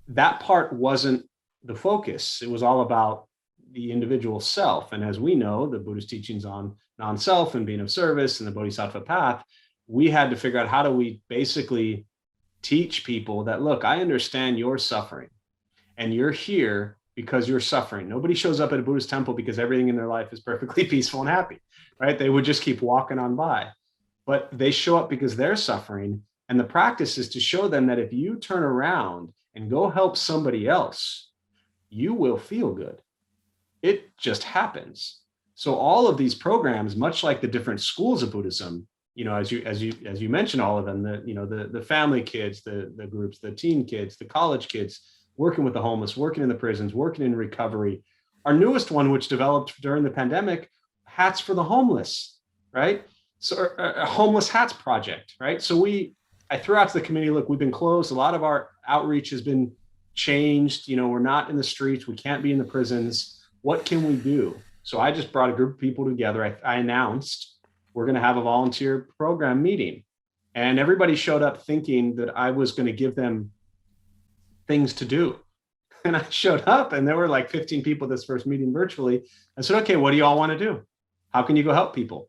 that part wasn't the focus. It was all about the individual self. And as we know, the Buddhist teachings on non-self and being of service and the Bodhisattva path, we had to figure out how do we basically teach people that, look, I understand you're suffering and you're here because you're suffering. Nobody shows up at a Buddhist temple because everything in their life is perfectly peaceful and happy, right? They would just keep walking on by. But they show up because they're suffering. And the practice is to show them that if you turn around and go help somebody else, you will feel good. It just happens. So all of these programs, much like the different schools of Buddhism, as you mentioned, all of them, the family kids, the groups, the teen kids, the college kids, working with the homeless, working in the prisons, working in recovery. Our newest one, which developed during the pandemic, hats for the homeless, right? So a homeless hats project, right? So I threw out to the community, look, we've been closed. A lot of our outreach has been changed. We're not in the streets. We can't be in the prisons. What can we do? So I just brought a group of people together. I announced we're going to have a volunteer program meeting. And everybody showed up thinking that I was going to give them things to do. And I showed up and there were like 15 people this first meeting virtually. I said, okay, what do you all want to do? How can you go help people?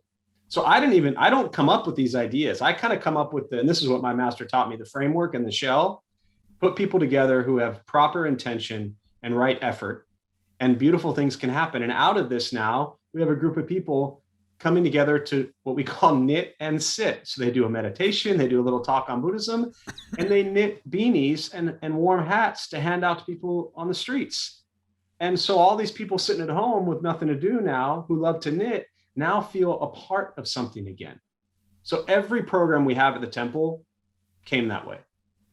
So I don't come up with these ideas. I kind of come up with and this is what my master taught me, the framework and the shell, put people together who have proper intention and right effort, and beautiful things can happen. And out of this now, we have a group of people coming together to what we call knit and sit. So they do a meditation, they do a little talk on Buddhism, and they knit beanies and warm hats to hand out to people on the streets. And so all these people sitting at home with nothing to do now, who love to knit, now feel a part of something again. So every program we have at the temple came that way,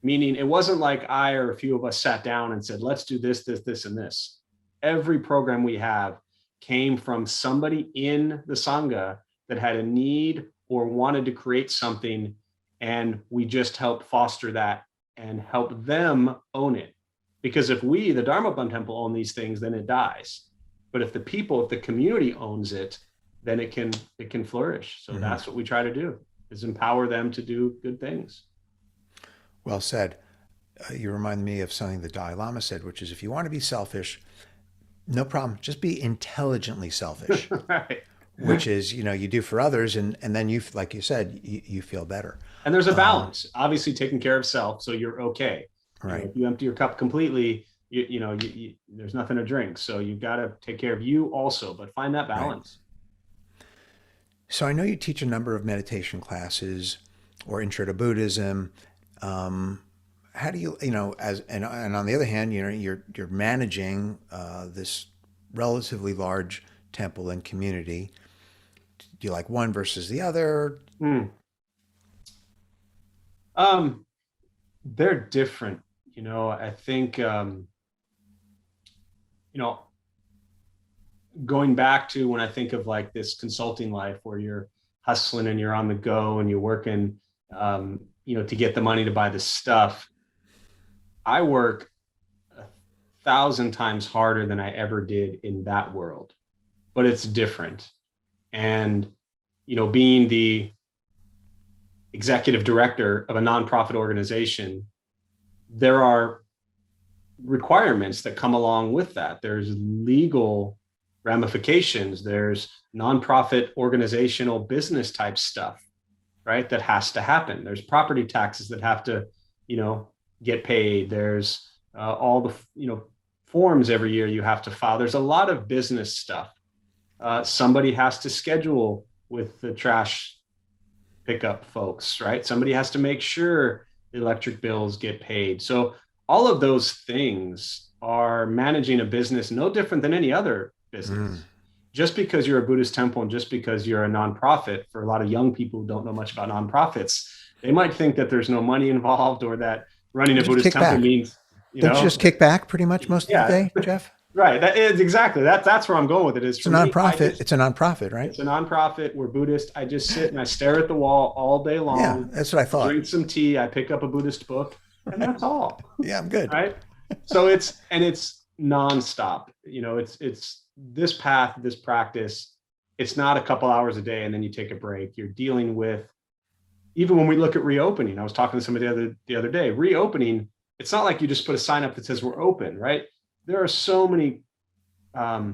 meaning it wasn't like I or a few of us sat down and said, let's do this, this, this, and this. Every program we have came from somebody in the Sangha that had a need or wanted to create something, and we just help foster that and help them own it. Because if we, the Dharma Bum Temple, own these things, then it dies. But if the community owns it, then it can flourish. So that's what we try to do, is empower them to do good things. Well said. You remind me of something the Dalai Lama said, which is if you want to be selfish, no problem. Just be intelligently selfish, Right. which is, you do for others. And then you, like you said, you feel better. And there's a balance, obviously taking care of self, so you're okay. Right. If you empty your cup completely, there's nothing to drink. So you've got to take care of you also, but find that Right. balance. So I know you teach a number of meditation classes or intro to Buddhism. How do you, and on the other hand, you're managing this relatively large temple and community. Do you like one versus the other? Mm. Um, they're different. I think, going back to when I think of like this consulting life where you're hustling and you're on the go and you're working, to get the money to buy the stuff. I work 1,000 times harder than I ever did in that world, but it's different. And, being the executive director of a nonprofit organization, there are requirements that come along with that. There's legal ramifications. There's nonprofit organizational business type stuff, right? That has to happen. There's property taxes that have to, get paid. There's all the, forms every year you have to file. There's a lot of business stuff. Somebody has to schedule with the trash pickup folks, right? Somebody has to make sure the electric bills get paid. So all of those things are managing a business no different than any other business. Just because you're a Buddhist temple and just because you're a nonprofit, for a lot of young people who don't know much about nonprofits, they might think that there's no money involved or that running a Buddhist temple means, Don't you just kick back pretty much most of the day, Jeff? Right. That is exactly that's where I'm going with it. It's a nonprofit. It's a nonprofit, right? It's a nonprofit. We're Buddhist. I just sit and I stare at the wall all day long. Yeah, that's what I thought. Drink some tea. I pick up a Buddhist book, and that's all. Yeah, I'm good. Right. So it's nonstop. It's this path, this practice. It's not a couple hours a day and then you take a break. You're dealing with, even when we look at reopening. I was talking to somebody the other day. Reopening. It's not like you just put a sign up that says we're open, right? There are so many, I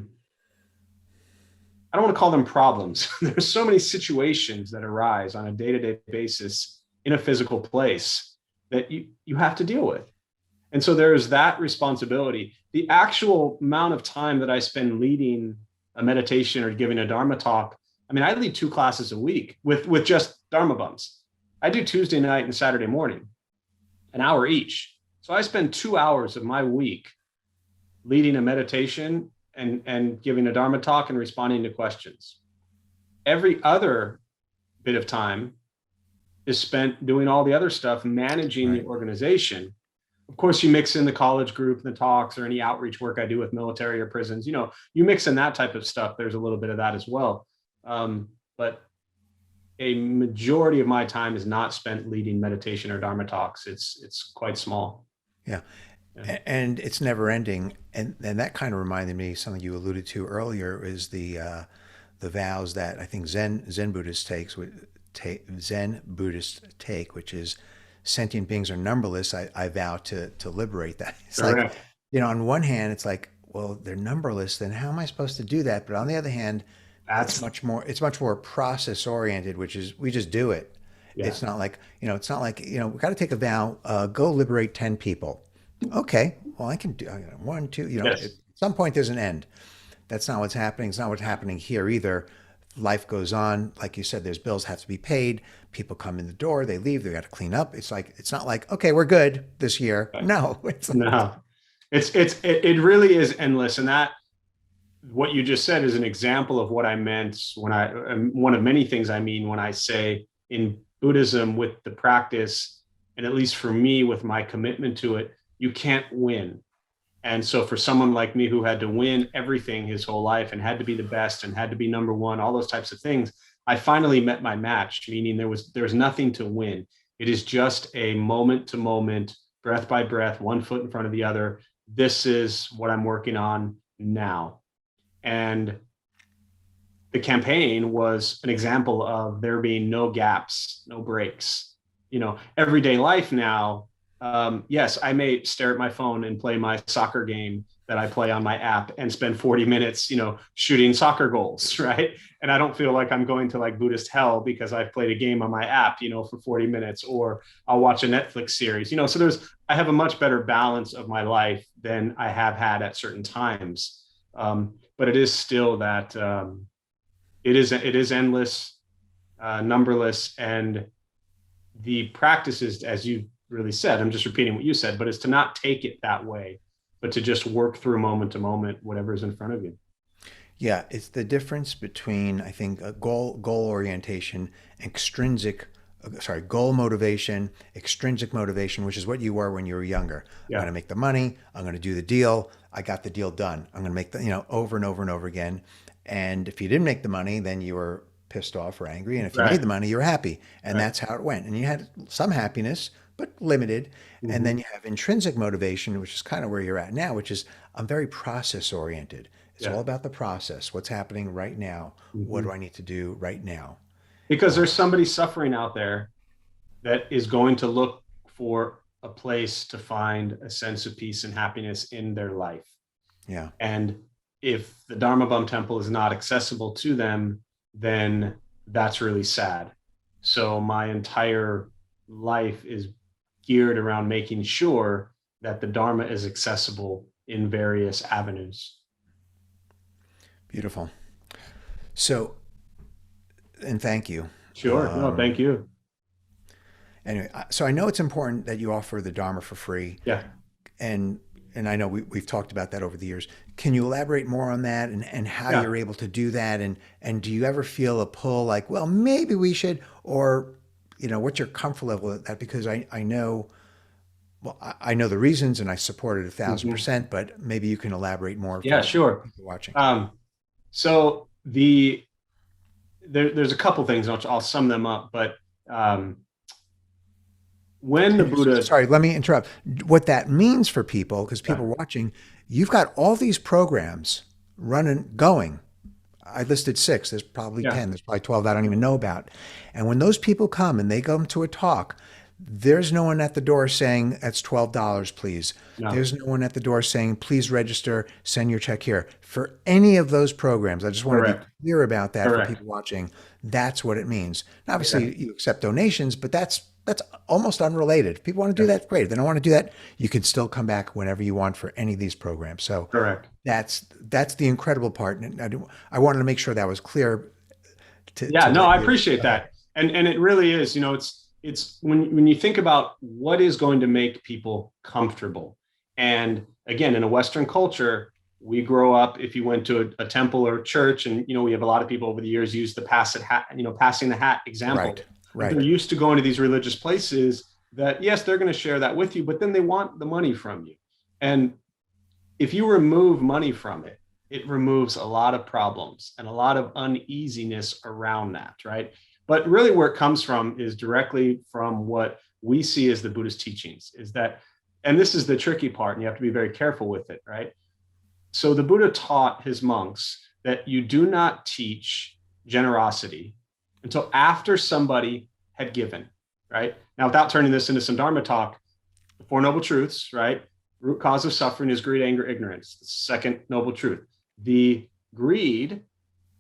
don't want to call them problems. There's so many situations that arise on a day-to-day basis in a physical place that you have to deal with. And so there's that responsibility. The actual amount of time that I spend leading a meditation or giving a Dharma talk, I lead 2 classes a week with just Dharma bumps. I do Tuesday night and Saturday morning, an hour each. So I spend 2 hours of my week leading a meditation and giving a Dharma talk and responding to questions. Every other bit of time is spent doing all the other stuff, managing the organization. Of course, you mix in the college group and the talks or any outreach work I do with military or prisons. You mix in that type of stuff. There's a little bit of that as well. But a majority of my time is not spent leading meditation or Dharma talks. It's quite small. Yeah. And it's never ending. And that kind of reminded me, something you alluded to earlier, is the vows that I think Zen Buddhists take, which is sentient beings are numberless. I vow to liberate that. It's like, on one hand, it's like, well, they're numberless, then how am I supposed to do that? But on the other hand, it's much more process oriented, which is we just do it. Yeah. It's not like, we got to take a vow, go liberate 10 people. Okay, well, I can do 1, 2, yes. At some point there's an end. That's not what's happening. It's not what's happening here either. Life goes on. Like you said, there's bills have to be paid. People come in the door, they leave, they got to clean up. It's not like, okay, we're good this year. No, it really is endless. And that, what you just said is an example of what I meant one of many things I mean when I say in Buddhism, with the practice, and at least for me, with my commitment to it, you can't win. And so for someone like me who had to win everything his whole life and had to be the best and had to be number one, all those types of things, I finally met my match, meaning there's nothing to win. It is just a moment to moment, breath by breath, one foot in front of the other. This is what I'm working on now. And the campaign was an example of there being no gaps, no breaks. Everyday life now, yes, I may stare at my phone and play my soccer game that I play on my app and spend 40 minutes, shooting soccer goals, right? And I don't feel like I'm going to like Buddhist hell because I've played a game on my app, for 40 minutes, or I'll watch a Netflix series, so I have a much better balance of my life than I have had at certain times. But it is still that it is endless, numberless, and the practice is, as you really said, I'm just repeating what you said, but it's to not take it that way, but to just work through moment to moment, whatever's in front of you. Yeah, it's the difference between, I think, a goal orientation, extrinsic, goal motivation, extrinsic motivation, which is what you were when you were younger. I'm going Yeah. to make the money. I'm going to do the deal. I got the deal done. I'm going to make the, over and over and over again. And if you didn't make the money, then you were pissed off or angry. And if you made Right. the money, you were happy. And Right. that's how it went. And you had some happiness, but limited. And Mm-hmm. then you have intrinsic motivation, which is kind of where you're at now, which is I'm very process oriented. It's all Yeah. about the process. What's happening right now? What Mm-hmm. do I need to do right now? Because there's somebody suffering out there that is going to look for a place to find a sense of peace and happiness in their life. Yeah, And if the Dharma Bum Temple is not accessible to them, then that's really sad. So my entire life is geared around making sure that the Dharma is accessible in various avenues. beautiful. So, and thank you. Sure. No, thank you. Anyway, so I know it's important that you offer the Dharma for free, Yeah. and I know we've talked about that over the years. Can you elaborate more on that and how Yeah. you're able to do that? And do you ever feel a pull like, well, maybe we should, or what's your comfort level at that? Because I know, well, I know the reasons and I support it a thousand Mhm. percent, but maybe you can elaborate more Yeah, for sure. people watching. So there's a couple things. I'll sum them up. But um, when the Buddha, Sorry, let me interrupt. What that means for people, because yeah, people are watching, you've got all these programs running, going. I listed six. There's probably yeah, 10. There's probably 12 I don't even know about. And when those people come and they come to a talk, there's no one at the door saying, that's $12, please. no, There's no one at the door saying, please register, send your check here. For any of those programs, I just want to be correct, clear about that for correct, people watching. That's what it means. Now, correct, obviously, you accept donations, but that's almost unrelated. If people want to do yeah, that, great. If they don't want to do that, you can still come back whenever you want for any of these programs. So correct. that's the incredible part. And I wanted to make sure that was clear Yeah, to no, let I you appreciate go ahead. that, and it really is. It's when you think about what is going to make people comfortable, and again, in a Western culture, we grow up. If you went to a temple or a church, and we have a lot of people over the years use the pass it hat, passing the hat Right, example. Like they're right. used to going to these religious places that yes, they're going to share that with you, but then they want the money from you, and if you remove money from it, it removes a lot of problems and a lot of uneasiness around that, right? But really, where it comes from is directly from what we see as the Buddhist teachings is that, and this is the tricky part, and you have to be very careful with it, right? So the Buddha taught his monks that you do not teach generosity until after somebody had given, right? Now, without turning this into some Dharma talk, the Four Noble Truths, right? Root cause of suffering is greed, anger, ignorance. The second noble truth. The greed,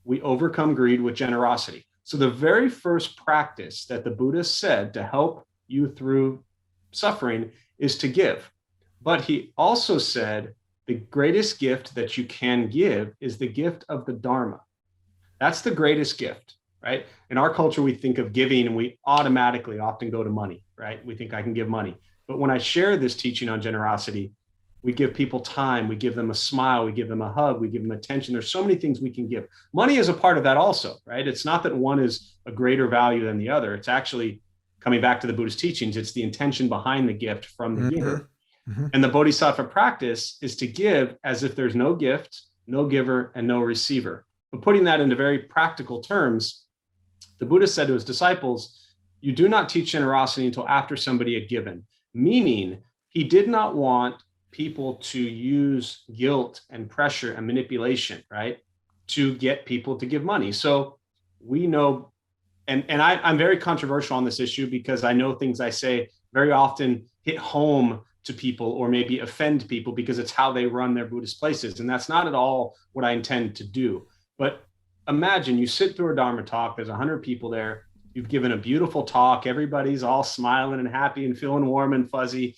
we overcome greed with generosity. So the very first practice that the Buddha said to help you through suffering is to give. But he also said the greatest gift that you can give is the gift of the Dharma. That's the greatest gift, right? In our culture, we think of giving and we automatically often go to money, right? We think I can give money. But when I share this teaching on generosity, we give people time, we give them a smile, we give them a hug, we give them attention. There's so many things we can give. Money is a part of that also, right? It's not that one is a greater value than the other. It's actually coming back to the Buddhist teachings, it's the intention behind the gift from the Hmm. giver. Hmm. And the bodhisattva practice is to give as if there's no gift, no giver, and no receiver. But putting that into very practical terms, the Buddha said to his disciples, you do not teach generosity until after somebody had given, meaning he did not want people to use guilt and pressure and manipulation, right, to get people to give money. So we know, and I'm very controversial on this issue because I know things I say very often hit home to people or maybe offend people because it's how they run their Buddhist places. And that's not at all what I intend to do. But imagine you sit through a Dharma talk, there's 100 people there, you've given a beautiful talk, everybody's all smiling and happy and feeling warm and fuzzy.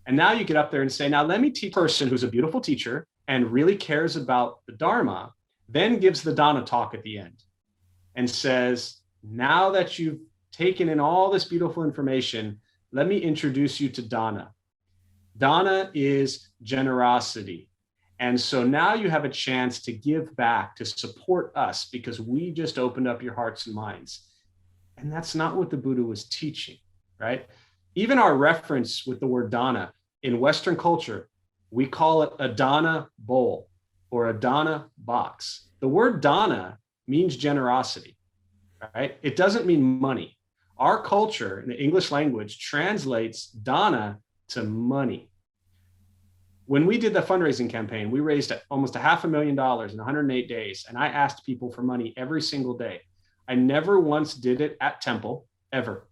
And now you get up there and say, now let me teach a person who's a beautiful teacher and really cares about the Dharma, then gives the Dana talk at the end and says, now that you've taken in all this beautiful information, let me introduce you to Dana. Dana is generosity. And so now you have a chance to give back, to support us because we just opened up your hearts and minds. And that's not what the Buddha was teaching, right? Even our reference with the word Dana, in Western culture, we call it a Dana bowl or a Dana box. The word Dana means generosity, right? It doesn't mean money. Our culture in the English language translates Dana to money. When we did the fundraising campaign, we raised almost $500,000 in 108 days, and I asked people for money every single day. I never once did it at Temple, ever.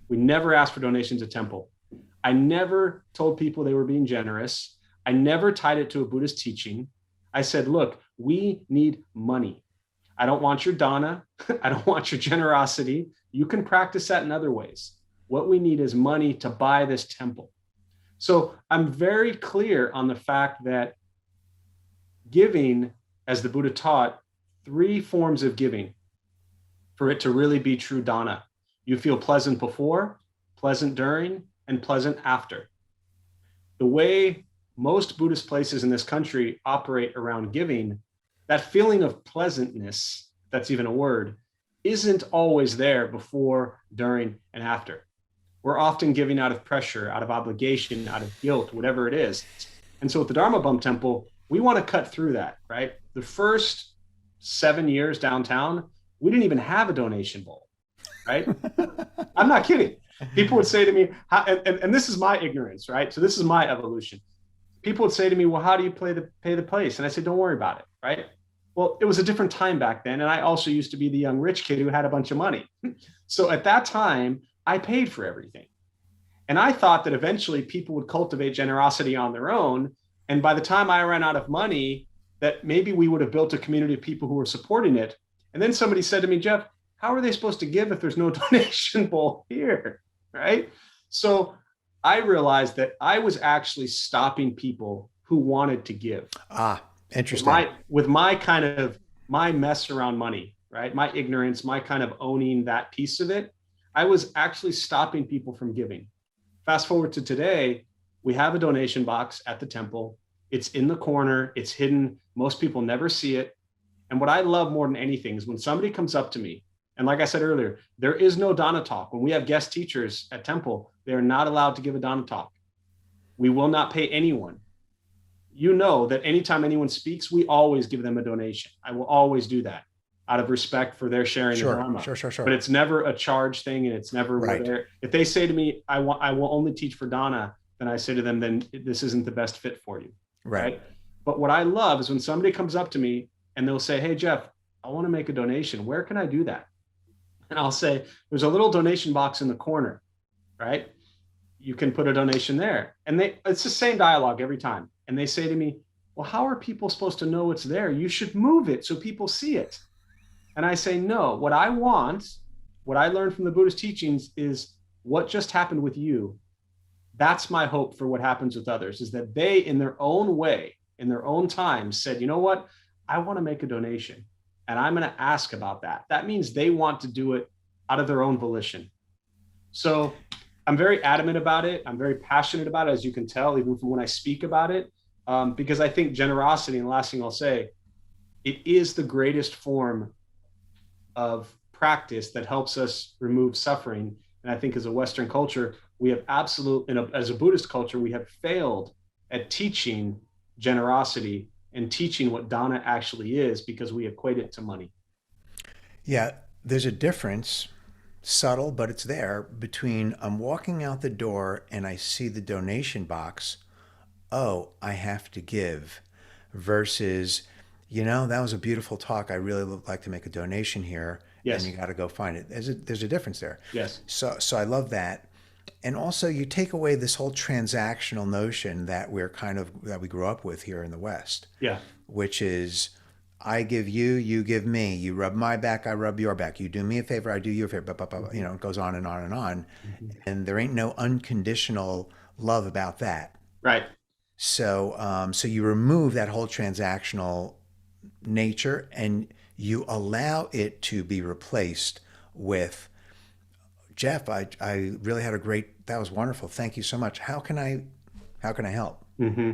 We never asked for donations at Temple. I never told people they were being generous. I never tied it to a Buddhist teaching. I said, look, we need money. I don't want your Dana. I don't want your generosity. You can practice that in other ways. What we need is money to buy this temple. So I'm very clear on the fact that giving, as the Buddha taught, 3 forms of giving for it to really be true Dana. You feel pleasant before, pleasant during, and pleasant after. The way most Buddhist places in this country operate around giving, that feeling of pleasantness, that's even a word, isn't always there before, during, and after. We're often giving out of pressure, out of obligation, out of guilt, whatever it is. And so at the Dharma Bum Temple, we want to cut through that, right? The first 7 years downtown, we didn't even have a donation bowl, right? I'm not kidding. People would say to me, and this is my ignorance, right? So this is my evolution. People would say to me, well, how do you pay the place? And I said, don't worry about it, right? Well, it was a different time back then. And I also used to be the young rich kid who had a bunch of money. So at that time, I paid for everything. And I thought that eventually people would cultivate generosity on their own. And by the time I ran out of money, that maybe we would have built a community of people who were supporting it. And then somebody said to me, Jeff, how are they supposed to give if there's no donation bowl here, right? So I realized that I was actually stopping people who wanted to give. Ah, interesting. With my kind of, my mess around money, right? My ignorance, my kind of owning that piece of it, I was actually stopping people from giving. Fast forward to today, we have a donation box at the temple. It's in the corner, it's hidden. Most people never see it. And what I love more than anything is when somebody comes up to me, and like I said earlier, there is no Dana talk. When we have guest teachers at Temple, they are not allowed to give a Dana talk. We will not pay anyone. You know that anytime anyone speaks, we always give them a donation. I will always do that out of respect for their sharing the Dharma. Sure. But it's never a charge thing, and it's never right. If they say to me, I will only teach for Dana, then I say to them, then this isn't the best fit for you. Right. But what I love is when somebody comes up to me and they'll say, hey, Jeff, I want to make a donation. Where can I do that? And I'll say, there's a little donation box in the corner, right? You can put a donation there. And it's the same dialogue every time. And they say to me, well, how are people supposed to know it's there? You should move it so people see it. And I say, no, what I learned from the Buddhist teachings is what just happened with you. That's my hope for what happens with others, is that they, in their own way, in their own time, said, you know what? I want to make a donation. And I'm going to ask about that. That means they want to do it out of their own volition. So I'm very adamant about it. I'm very passionate about it, as you can tell, even from when I speak about it, because I think generosity, and the last thing I'll say, it is the greatest form of practice that helps us remove suffering. And I think as a Western culture, we have as a Buddhist culture, we have failed at teaching generosity and teaching what Dana actually is because we equate it to money. Yeah, there's a difference, subtle, but it's there, between I'm walking out the door and I see the donation box, oh, I have to give, versus, that was a beautiful talk. I really would like to make a donation here, and you Yes. got to go find it. There's a difference there. Yes. So I love that. And also, you take away this whole transactional notion that we grew up with here in the West, Yeah. which is I give you, you give me. You rub my back, I rub your back. You do me a favor, I do you a favor. Blah, blah, blah, blah. Mhm. It goes on and on and on. Mhm. And there ain't no unconditional love about that. Right. So you remove that whole transactional nature and you allow it to be replaced with, Jeff, I really had that was wonderful. Thank you so much. How can I help? Hmm.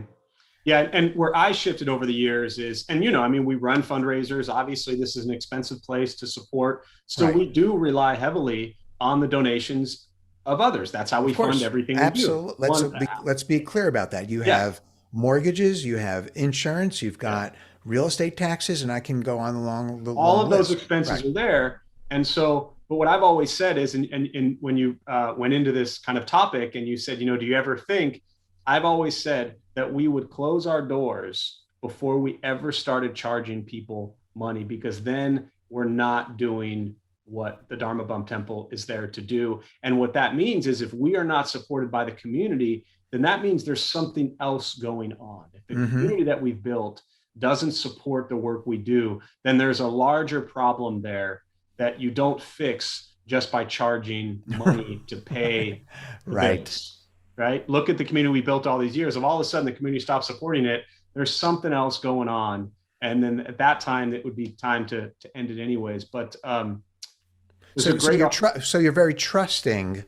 Yeah, and where I shifted over the years is, and I mean, we run fundraisers. Obviously, this is an expensive place to support, so Right. we do rely heavily on the donations of others. That's how we Of fund course. everything we do. Absolutely. One, Let's be clear about that. You yeah, have mortgages, you have insurance, you've yeah. got real estate taxes, and I can go on along the All long of those list. expenses Right. are there, and so. But what I've always said is, and when you went into this kind of topic, and you said, do you ever think? I've always said that we would close our doors before we ever started charging people money, because then we're not doing what the Dharma Bum Temple is there to do. And what that means is if we are not supported by the community, then that means there's something else going on. If the Mm-hmm. community that we've built doesn't support the work we do, then there's a larger problem there that you don't fix just by charging money to pay the Right. bills, right? Look at the community we built all these years. If all of a sudden the community stops supporting it, there's something else going on. And then at that time, it would be time to end it anyways. But there's a So great, you're very trusting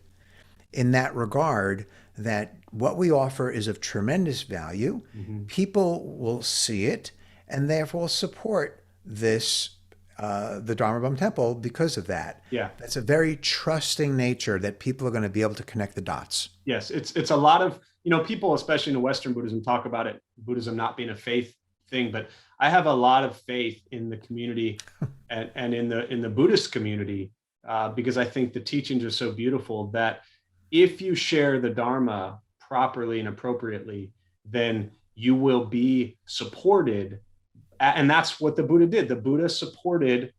in that regard that what we offer is of tremendous value. Mhm. People will see it and therefore support the Dharma Bum Temple because of that. yeah, That's a very trusting nature that people are going to be able to connect the dots. yes, it's a lot of people, especially in the Western Buddhism, talk about it, Buddhism not being a faith thing, but I have a lot of faith in the community and in the Buddhist community because I think the teachings are so beautiful that if you share the Dharma properly and appropriately, then you will be supported. And that's what the Buddha did. The Buddha supported,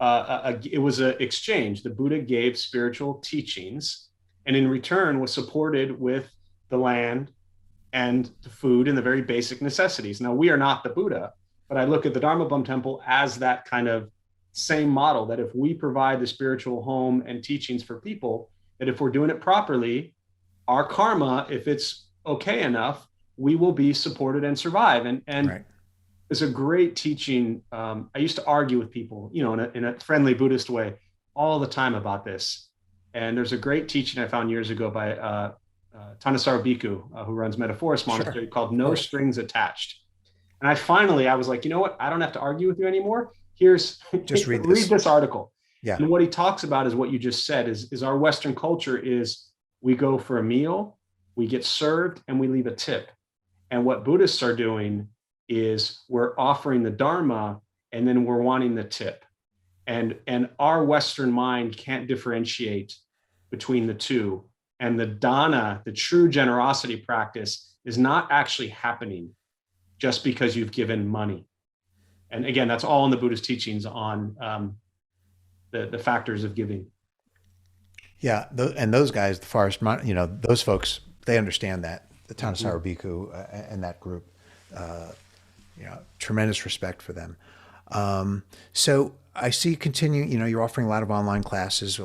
it was an exchange. The Buddha gave spiritual teachings and in return was supported with the land and the food and the very basic necessities. Now, we are not the Buddha, but I look at the Dharma Bum Temple as that kind of same model that if we provide the spiritual home and teachings for people, that if we're doing it properly, our karma, if it's okay enough, we will be supported and survive. And Right. it's a great teaching. I used to argue with people, in a friendly Buddhist way all the time about this. And there's a great teaching I found years ago by Thanissaro Bhikkhu, who runs Metaphorist Sure. Monastery, called Of No course. Strings Attached. And I was like, you know what? I don't have to argue with you anymore. Here's Just read read this. this article. Yeah. And what he talks about is what you just said is our Western culture is we go for a meal, we get served, and we leave a tip. And what Buddhists are doing is we're offering the Dharma and then we're wanting the tip. And our Western mind can't differentiate between the two. And the dana, the true generosity practice, is not actually happening just because you've given money. And again, that's all in the Buddhist teachings on the factors of giving. Yeah. And those guys, the forest, those folks, they understand that. The Mhm. Thanissaro Bhikkhu and that group, tremendous respect for them. So I see continuing, you're offering a lot of online classes.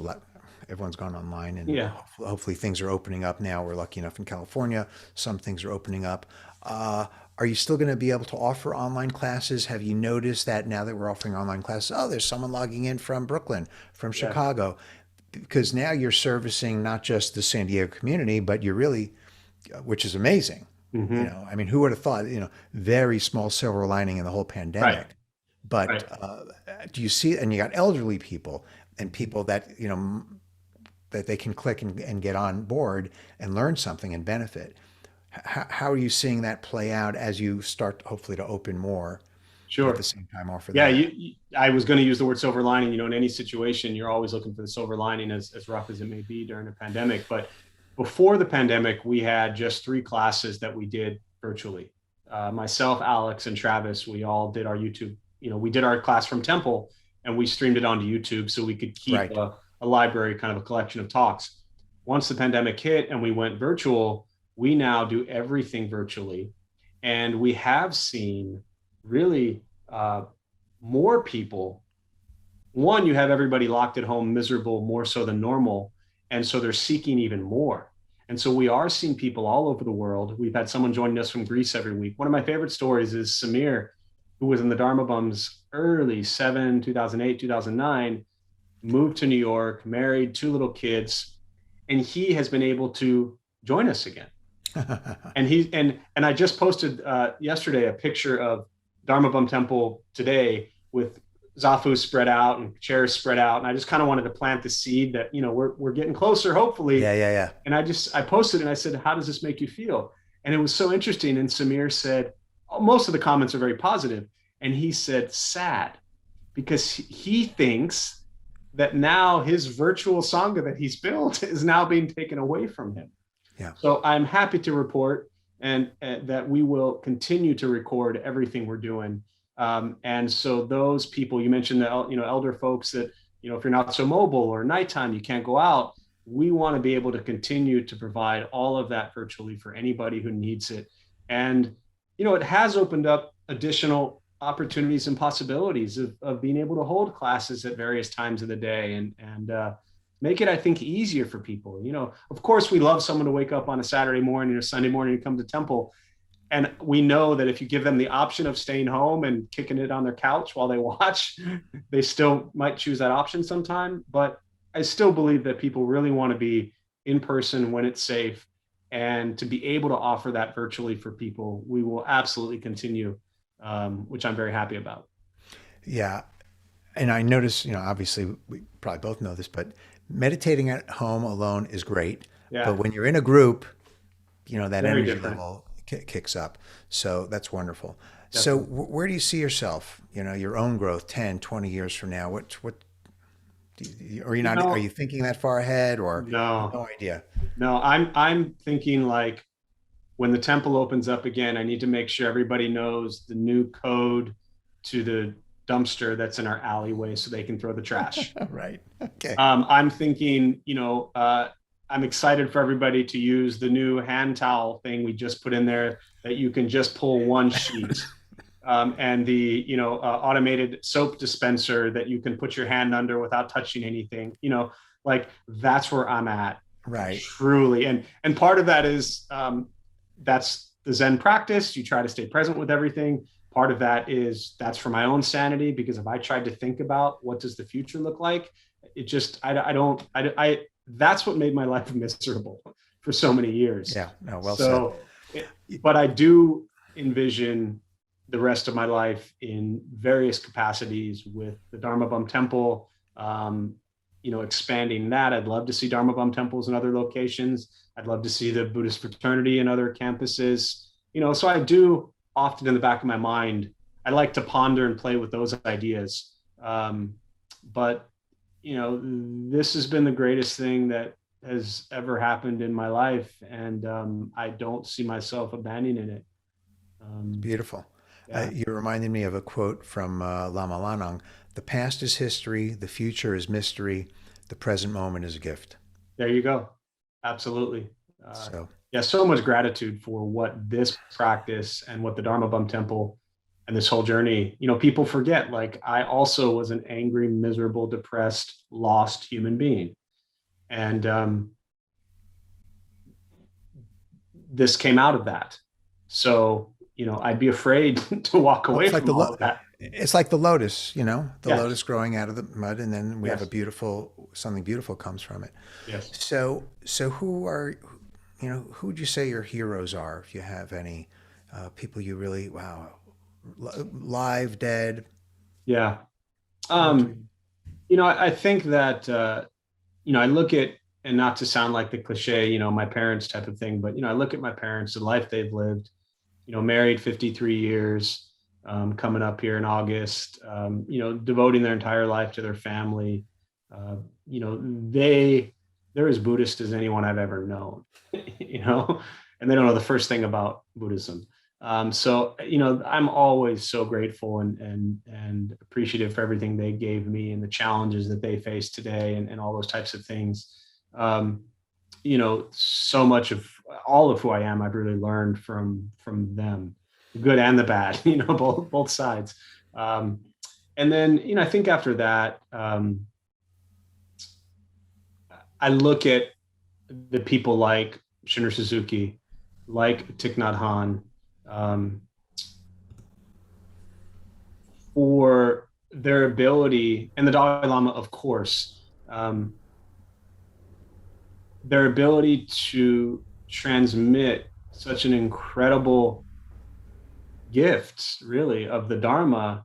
Everyone's gone online and Yeah. hopefully things are opening up now. We're lucky enough in California. Some things are opening up. Are you still going to be able to offer online classes? Have you noticed that now that we're offering online classes, oh, there's someone logging in from Brooklyn, from Yeah. Chicago? Because now you're servicing not just the San Diego community, but you're really, which is amazing. Hmm. I mean, who would have thought, very small silver lining in the whole Right. pandemic. But Right. do you see, and you got elderly people and people that, that they can click and get on board and learn something and benefit. How are you seeing that play out as you start hopefully to open more? but at the Sure. same time offer Yeah, that. I was going to use the word silver lining. In any situation, you're always looking for the silver lining, as rough as it may be during a pandemic. But before the pandemic, we had just 3 classes that we did virtually. Myself, Alex, and Travis, we all did our YouTube. We did our class from Temple and we streamed it onto YouTube so we could keep Right. a library, kind of a collection of talks. Once the pandemic hit and we went virtual, we now do everything virtually. And we have seen really more people. One, you have everybody locked at home, miserable, more so than normal. And so they're seeking even more. And so we are seeing people all over the world. We've had someone joining us from Greece every week. One of my favorite stories is Samir, who was in the Dharma Bums early 2008, 2009, moved to New York, married 2 little kids, and he has been able to join us again. And I just posted yesterday a picture of Dharma Bum Temple today with Zafu spread out and chairs spread out, and I just kind of wanted to plant the seed that we're getting closer, hopefully. Yeah, yeah, yeah. And I posted and I said, "How does this make you feel?" And it was so interesting. And Samir said, most of the comments are very positive, and he said, "Sad," because he thinks that now his virtual sangha that he's built is now being taken away from him. Yeah. So I'm happy to report and that we will continue to record everything we're doing. And so those people you mentioned, the elder folks that if you're not so mobile or nighttime you can't go out, we want to be able to continue to provide all of that virtually for anybody who needs it. And it has opened up additional opportunities and possibilities of being able to hold classes at various times of the day and make it, I think, easier for people. Of course, we love someone to wake up on a Saturday morning or Sunday morning and come to Temple. And we know that if you give them the option of staying home and kicking it on their couch while they watch, they still might choose that option sometime. But I still believe that people really want to be in person when it's safe, and to be able to offer that virtually for people, we will absolutely continue, which I'm very happy about. Yeah. And I notice, obviously we probably both know this, but meditating at home alone is great. Yeah, But when you're in a group, that very energy different. level kicks up. So that's wonderful. So Definitely. where do you see yourself, your own growth 10, 20 years from now? What are you You not, are know, you thinking that far ahead or no, no idea? no, I'm thinking like when the temple opens up again, I need to make sure everybody knows the new code to the dumpster that's in our alleyway so they can throw the trash. Right. Okay. I'm thinking, I'm excited for everybody to use the new hand towel thing we just put in there that you can just pull one sheet. And the automated soap dispenser that you can put your hand under without touching anything. Like that's where I'm at, Right. truly. And part of that is that's the Zen practice. You try to stay present with everything. Part of that is that's for my own sanity, because if I tried to think about what does the future look like, it just I don't I that's what made my life miserable for so many years. Yeah. No, well said. So, but I do envision the rest of my life in various capacities with the Dharma Bum Temple. Expanding that. I'd love to see Dharma Bum temples in other locations. I'd love to see the Buddhist fraternity in other campuses. So I do often in the back of my mind, I like to ponder and play with those ideas. But this has been the greatest thing that has ever happened in my life, and I don't see myself abandoning it. Beautiful. Yeah, You reminded me of a quote from Lama Lanang. The past is history. The future is mystery. The present moment is a gift. there you go. Absolutely. Uh, So, yeah, so much gratitude for what this practice and what the Dharma Bum Temple and this whole journey. People forget. Like I also was an angry, miserable, depressed, lost human being, and this came out of that. So, I'd be afraid to walk well, away from all of that. it's like the lotus, the Yes, lotus growing out of the mud, and then we have yes, something beautiful comes from it. yes. So who would you say your heroes are, if you have any people you really, wow, live, dead? Yeah. What do Um, I think that, I look at, and not to sound like the cliche, my parents type of thing, but, I look at my parents, the life they've lived, married 53 years, coming up here in August, devoting their entire life to their family. They're as Buddhist as anyone I've ever known, and they don't know the first thing about Buddhism. So, I'm always so grateful and appreciative for everything they gave me and the challenges that they face today and all those types of things. So much of all of who I am, I've really learned from them, the good and the bad, both sides. And then, I think after that, I look at the people like Shinra Suzuki, like Thich Nhat Hanh, for their ability, and the Dalai Lama, of course, their ability to transmit such an incredible gift, really, of the Dharma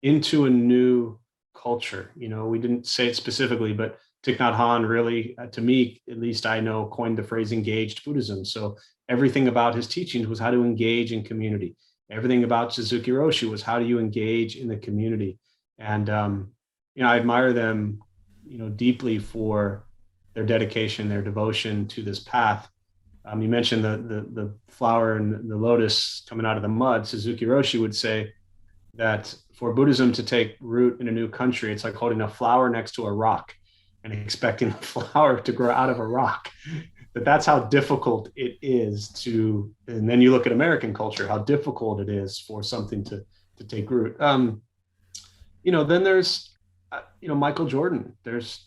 into a new culture. We didn't say it specifically, but Thich Nhat Hanh really, to me, at least I know, coined the phrase engaged Buddhism. So everything about his teachings was how to engage in community. Everything about Suzuki Roshi was how do you engage in the community. And, I admire them, deeply for their dedication, their devotion to this path. You mentioned the flower and the lotus coming out of the mud. Suzuki Roshi would say that for Buddhism to take root in a new country, it's like holding a flower next to a rock and expecting the flower to grow out of a rock. But that's how difficult it is to, and then you look at American culture, how difficult it is for something to take root. Then there's, Michael Jordan. There's,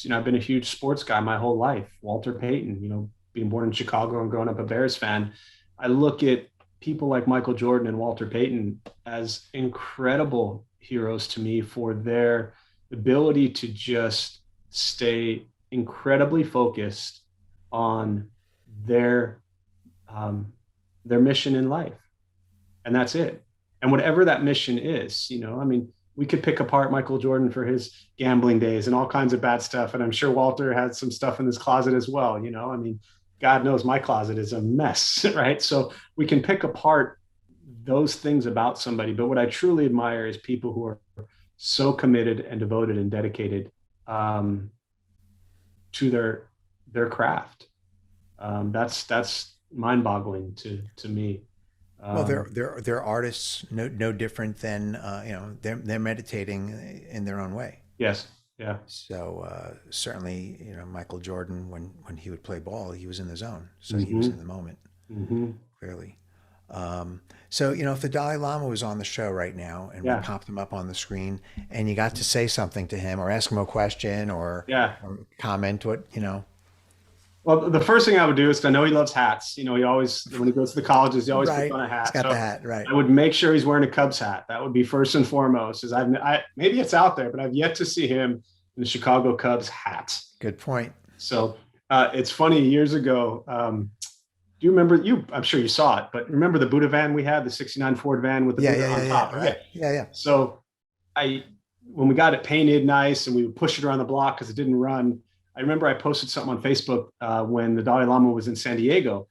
I've been a huge sports guy my whole life. Walter Payton, being born in Chicago and growing up a Bears fan. I look at people like Michael Jordan and Walter Payton as incredible heroes to me for their ability to just stay incredibly focused on their mission in life. And that's it. And whatever that mission is, we could pick apart Michael Jordan for his gambling days and all kinds of bad stuff. And I'm sure Walter had some stuff in his closet as well. God knows my closet is a mess, right? So we can pick apart those things about somebody. But what I truly admire is people who are so committed and devoted and dedicated to their craft. That's mind-boggling to me. Well, they're artists, no different than they're meditating in their own way. Yes, yeah. So certainly, Michael Jordan, when he would play ball, he was in the zone, so he was in the moment, clearly. So if the Dalai Lama was on the show right now and we popped him up on the screen, and you got to say something to him or ask him a question or comment, Well, the first thing I would do is, I know he loves hats. He always, when he goes to the colleges, he always puts on a hat. He's got the hat, right. I would make sure he's wearing a Cubs hat. That would be first and foremost. Maybe it's out there, but I've yet to see him in the Chicago Cubs hat. Good point. So it's funny, years ago, do you remember, I'm sure you saw it, but remember the Buddha van we had, the 69 Ford van with the Buddha on top? Right. Yeah. So when we got it painted nice and we would push it around the block because it didn't run, I remember I posted something on Facebook when the Dalai Lama was in San Diego.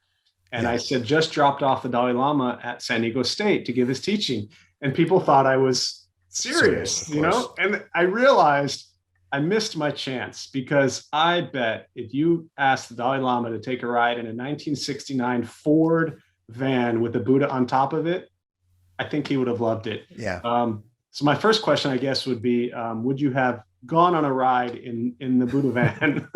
And I said, just dropped off the Dalai Lama at San Diego State to give his teaching. And people thought I was serious, And I realized I missed my chance, because I bet if you asked the Dalai Lama to take a ride in a 1969 Ford van with the Buddha on top of it, I think he would have loved it. Yeah. So my first question, I guess, would be, would you have gone on a ride in the Buddha van?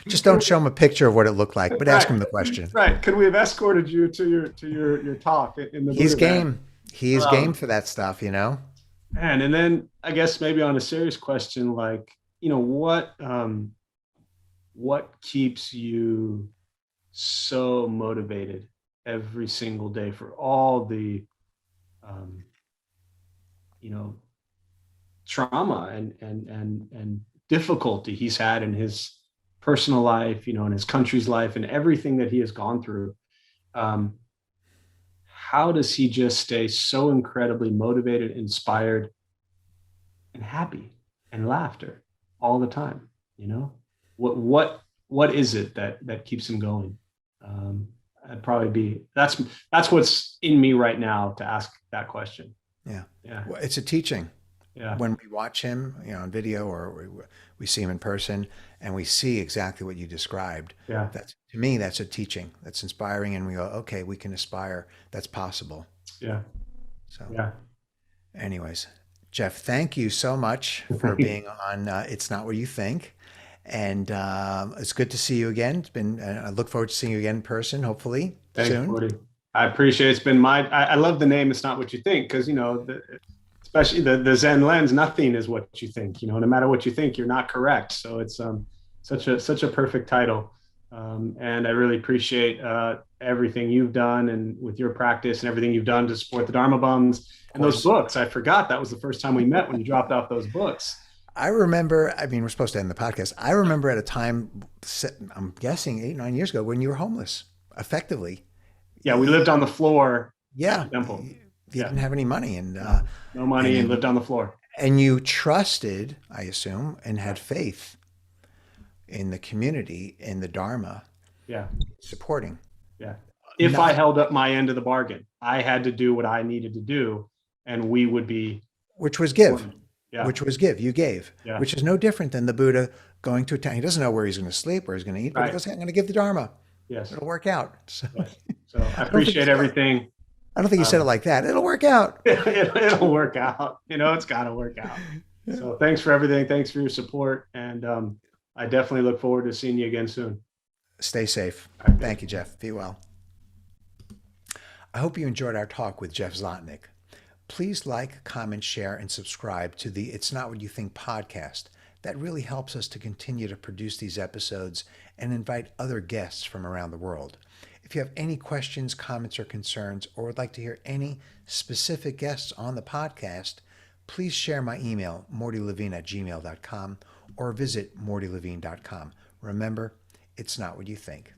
Just don't show him a picture of what it looked like, but ask him the question. Right. Could we have escorted you to your talk in the He's Buddha game. van? He is game for that stuff, Man, and then I guess maybe on a serious question, like, what keeps you so motivated every single day for all the trauma and difficulty he's had in his personal life, in his country's life, and everything that he has gone through? How does he just stay so incredibly motivated, inspired, and happy and laughter all the time? What is it that keeps him going? I'd probably be, that's what's in me right now to ask that question. Yeah. Yeah. Well, it's a teaching. Yeah. When we watch him, on video, or we see him in person, and we see exactly what you described, Yeah. that's, to me, that's a teaching. That's inspiring, and we go, okay, we can aspire. That's possible. Yeah. So, Yeah. anyways, Jeff, thank you so much for being on It's Not What You Think. And it's good to see you again. It's been. I look forward to seeing you again in person, hopefully Thanks, soon. Mordy. I appreciate it. It's been I love the name. It's not what you think, because especially the Zen lens. Nothing is what you think. No matter what you think, you're not correct. So it's such a perfect title, and I really appreciate everything you've done and with your practice and everything you've done to support the Dharma bums Of and those course. books. I forgot that was the first time we met when you dropped off those books. I remember. I mean, we're supposed to end the podcast. I remember at a time, I'm guessing 8, 9 years ago, when you were homeless, effectively. Yeah, we lived on the floor at Yeah, the temple. you Yeah, didn't have any money, and no money and and lived on the floor. and you trusted, I assume, and had faith in the community, in the Dharma, Yeah, supporting. yeah. If I Not, held up my end of the bargain, I had to do what I needed to do, and we would be which was give, supported. Yeah, which was give. You gave, yeah, which is no different than the Buddha going to a town. He doesn't know where he's going to sleep, where he's going to eat, but he right. goes, "Hey, I'm going to give the Dharma. Yes, It'll work out." So yes. So I I don't think appreciate everything. I don't think he said it Um, like that. It'll work out. it'll work out. It's got to work out. So thanks for everything. Thanks for your support, and I definitely look forward to seeing you again soon. Stay safe. All right, Thank you, Jeff. Be well. I hope you enjoyed our talk with Jeff Zlotnik. Please like, comment, share, and subscribe to the It's Not What You Think podcast. That really helps us to continue to produce these episodes and invite other guests from around the world. If you have any questions, comments, or concerns, or would like to hear any specific guests on the podcast, please share my email, mordylevine@gmail.com, or visit mordylevine.com. Remember, it's not what you think.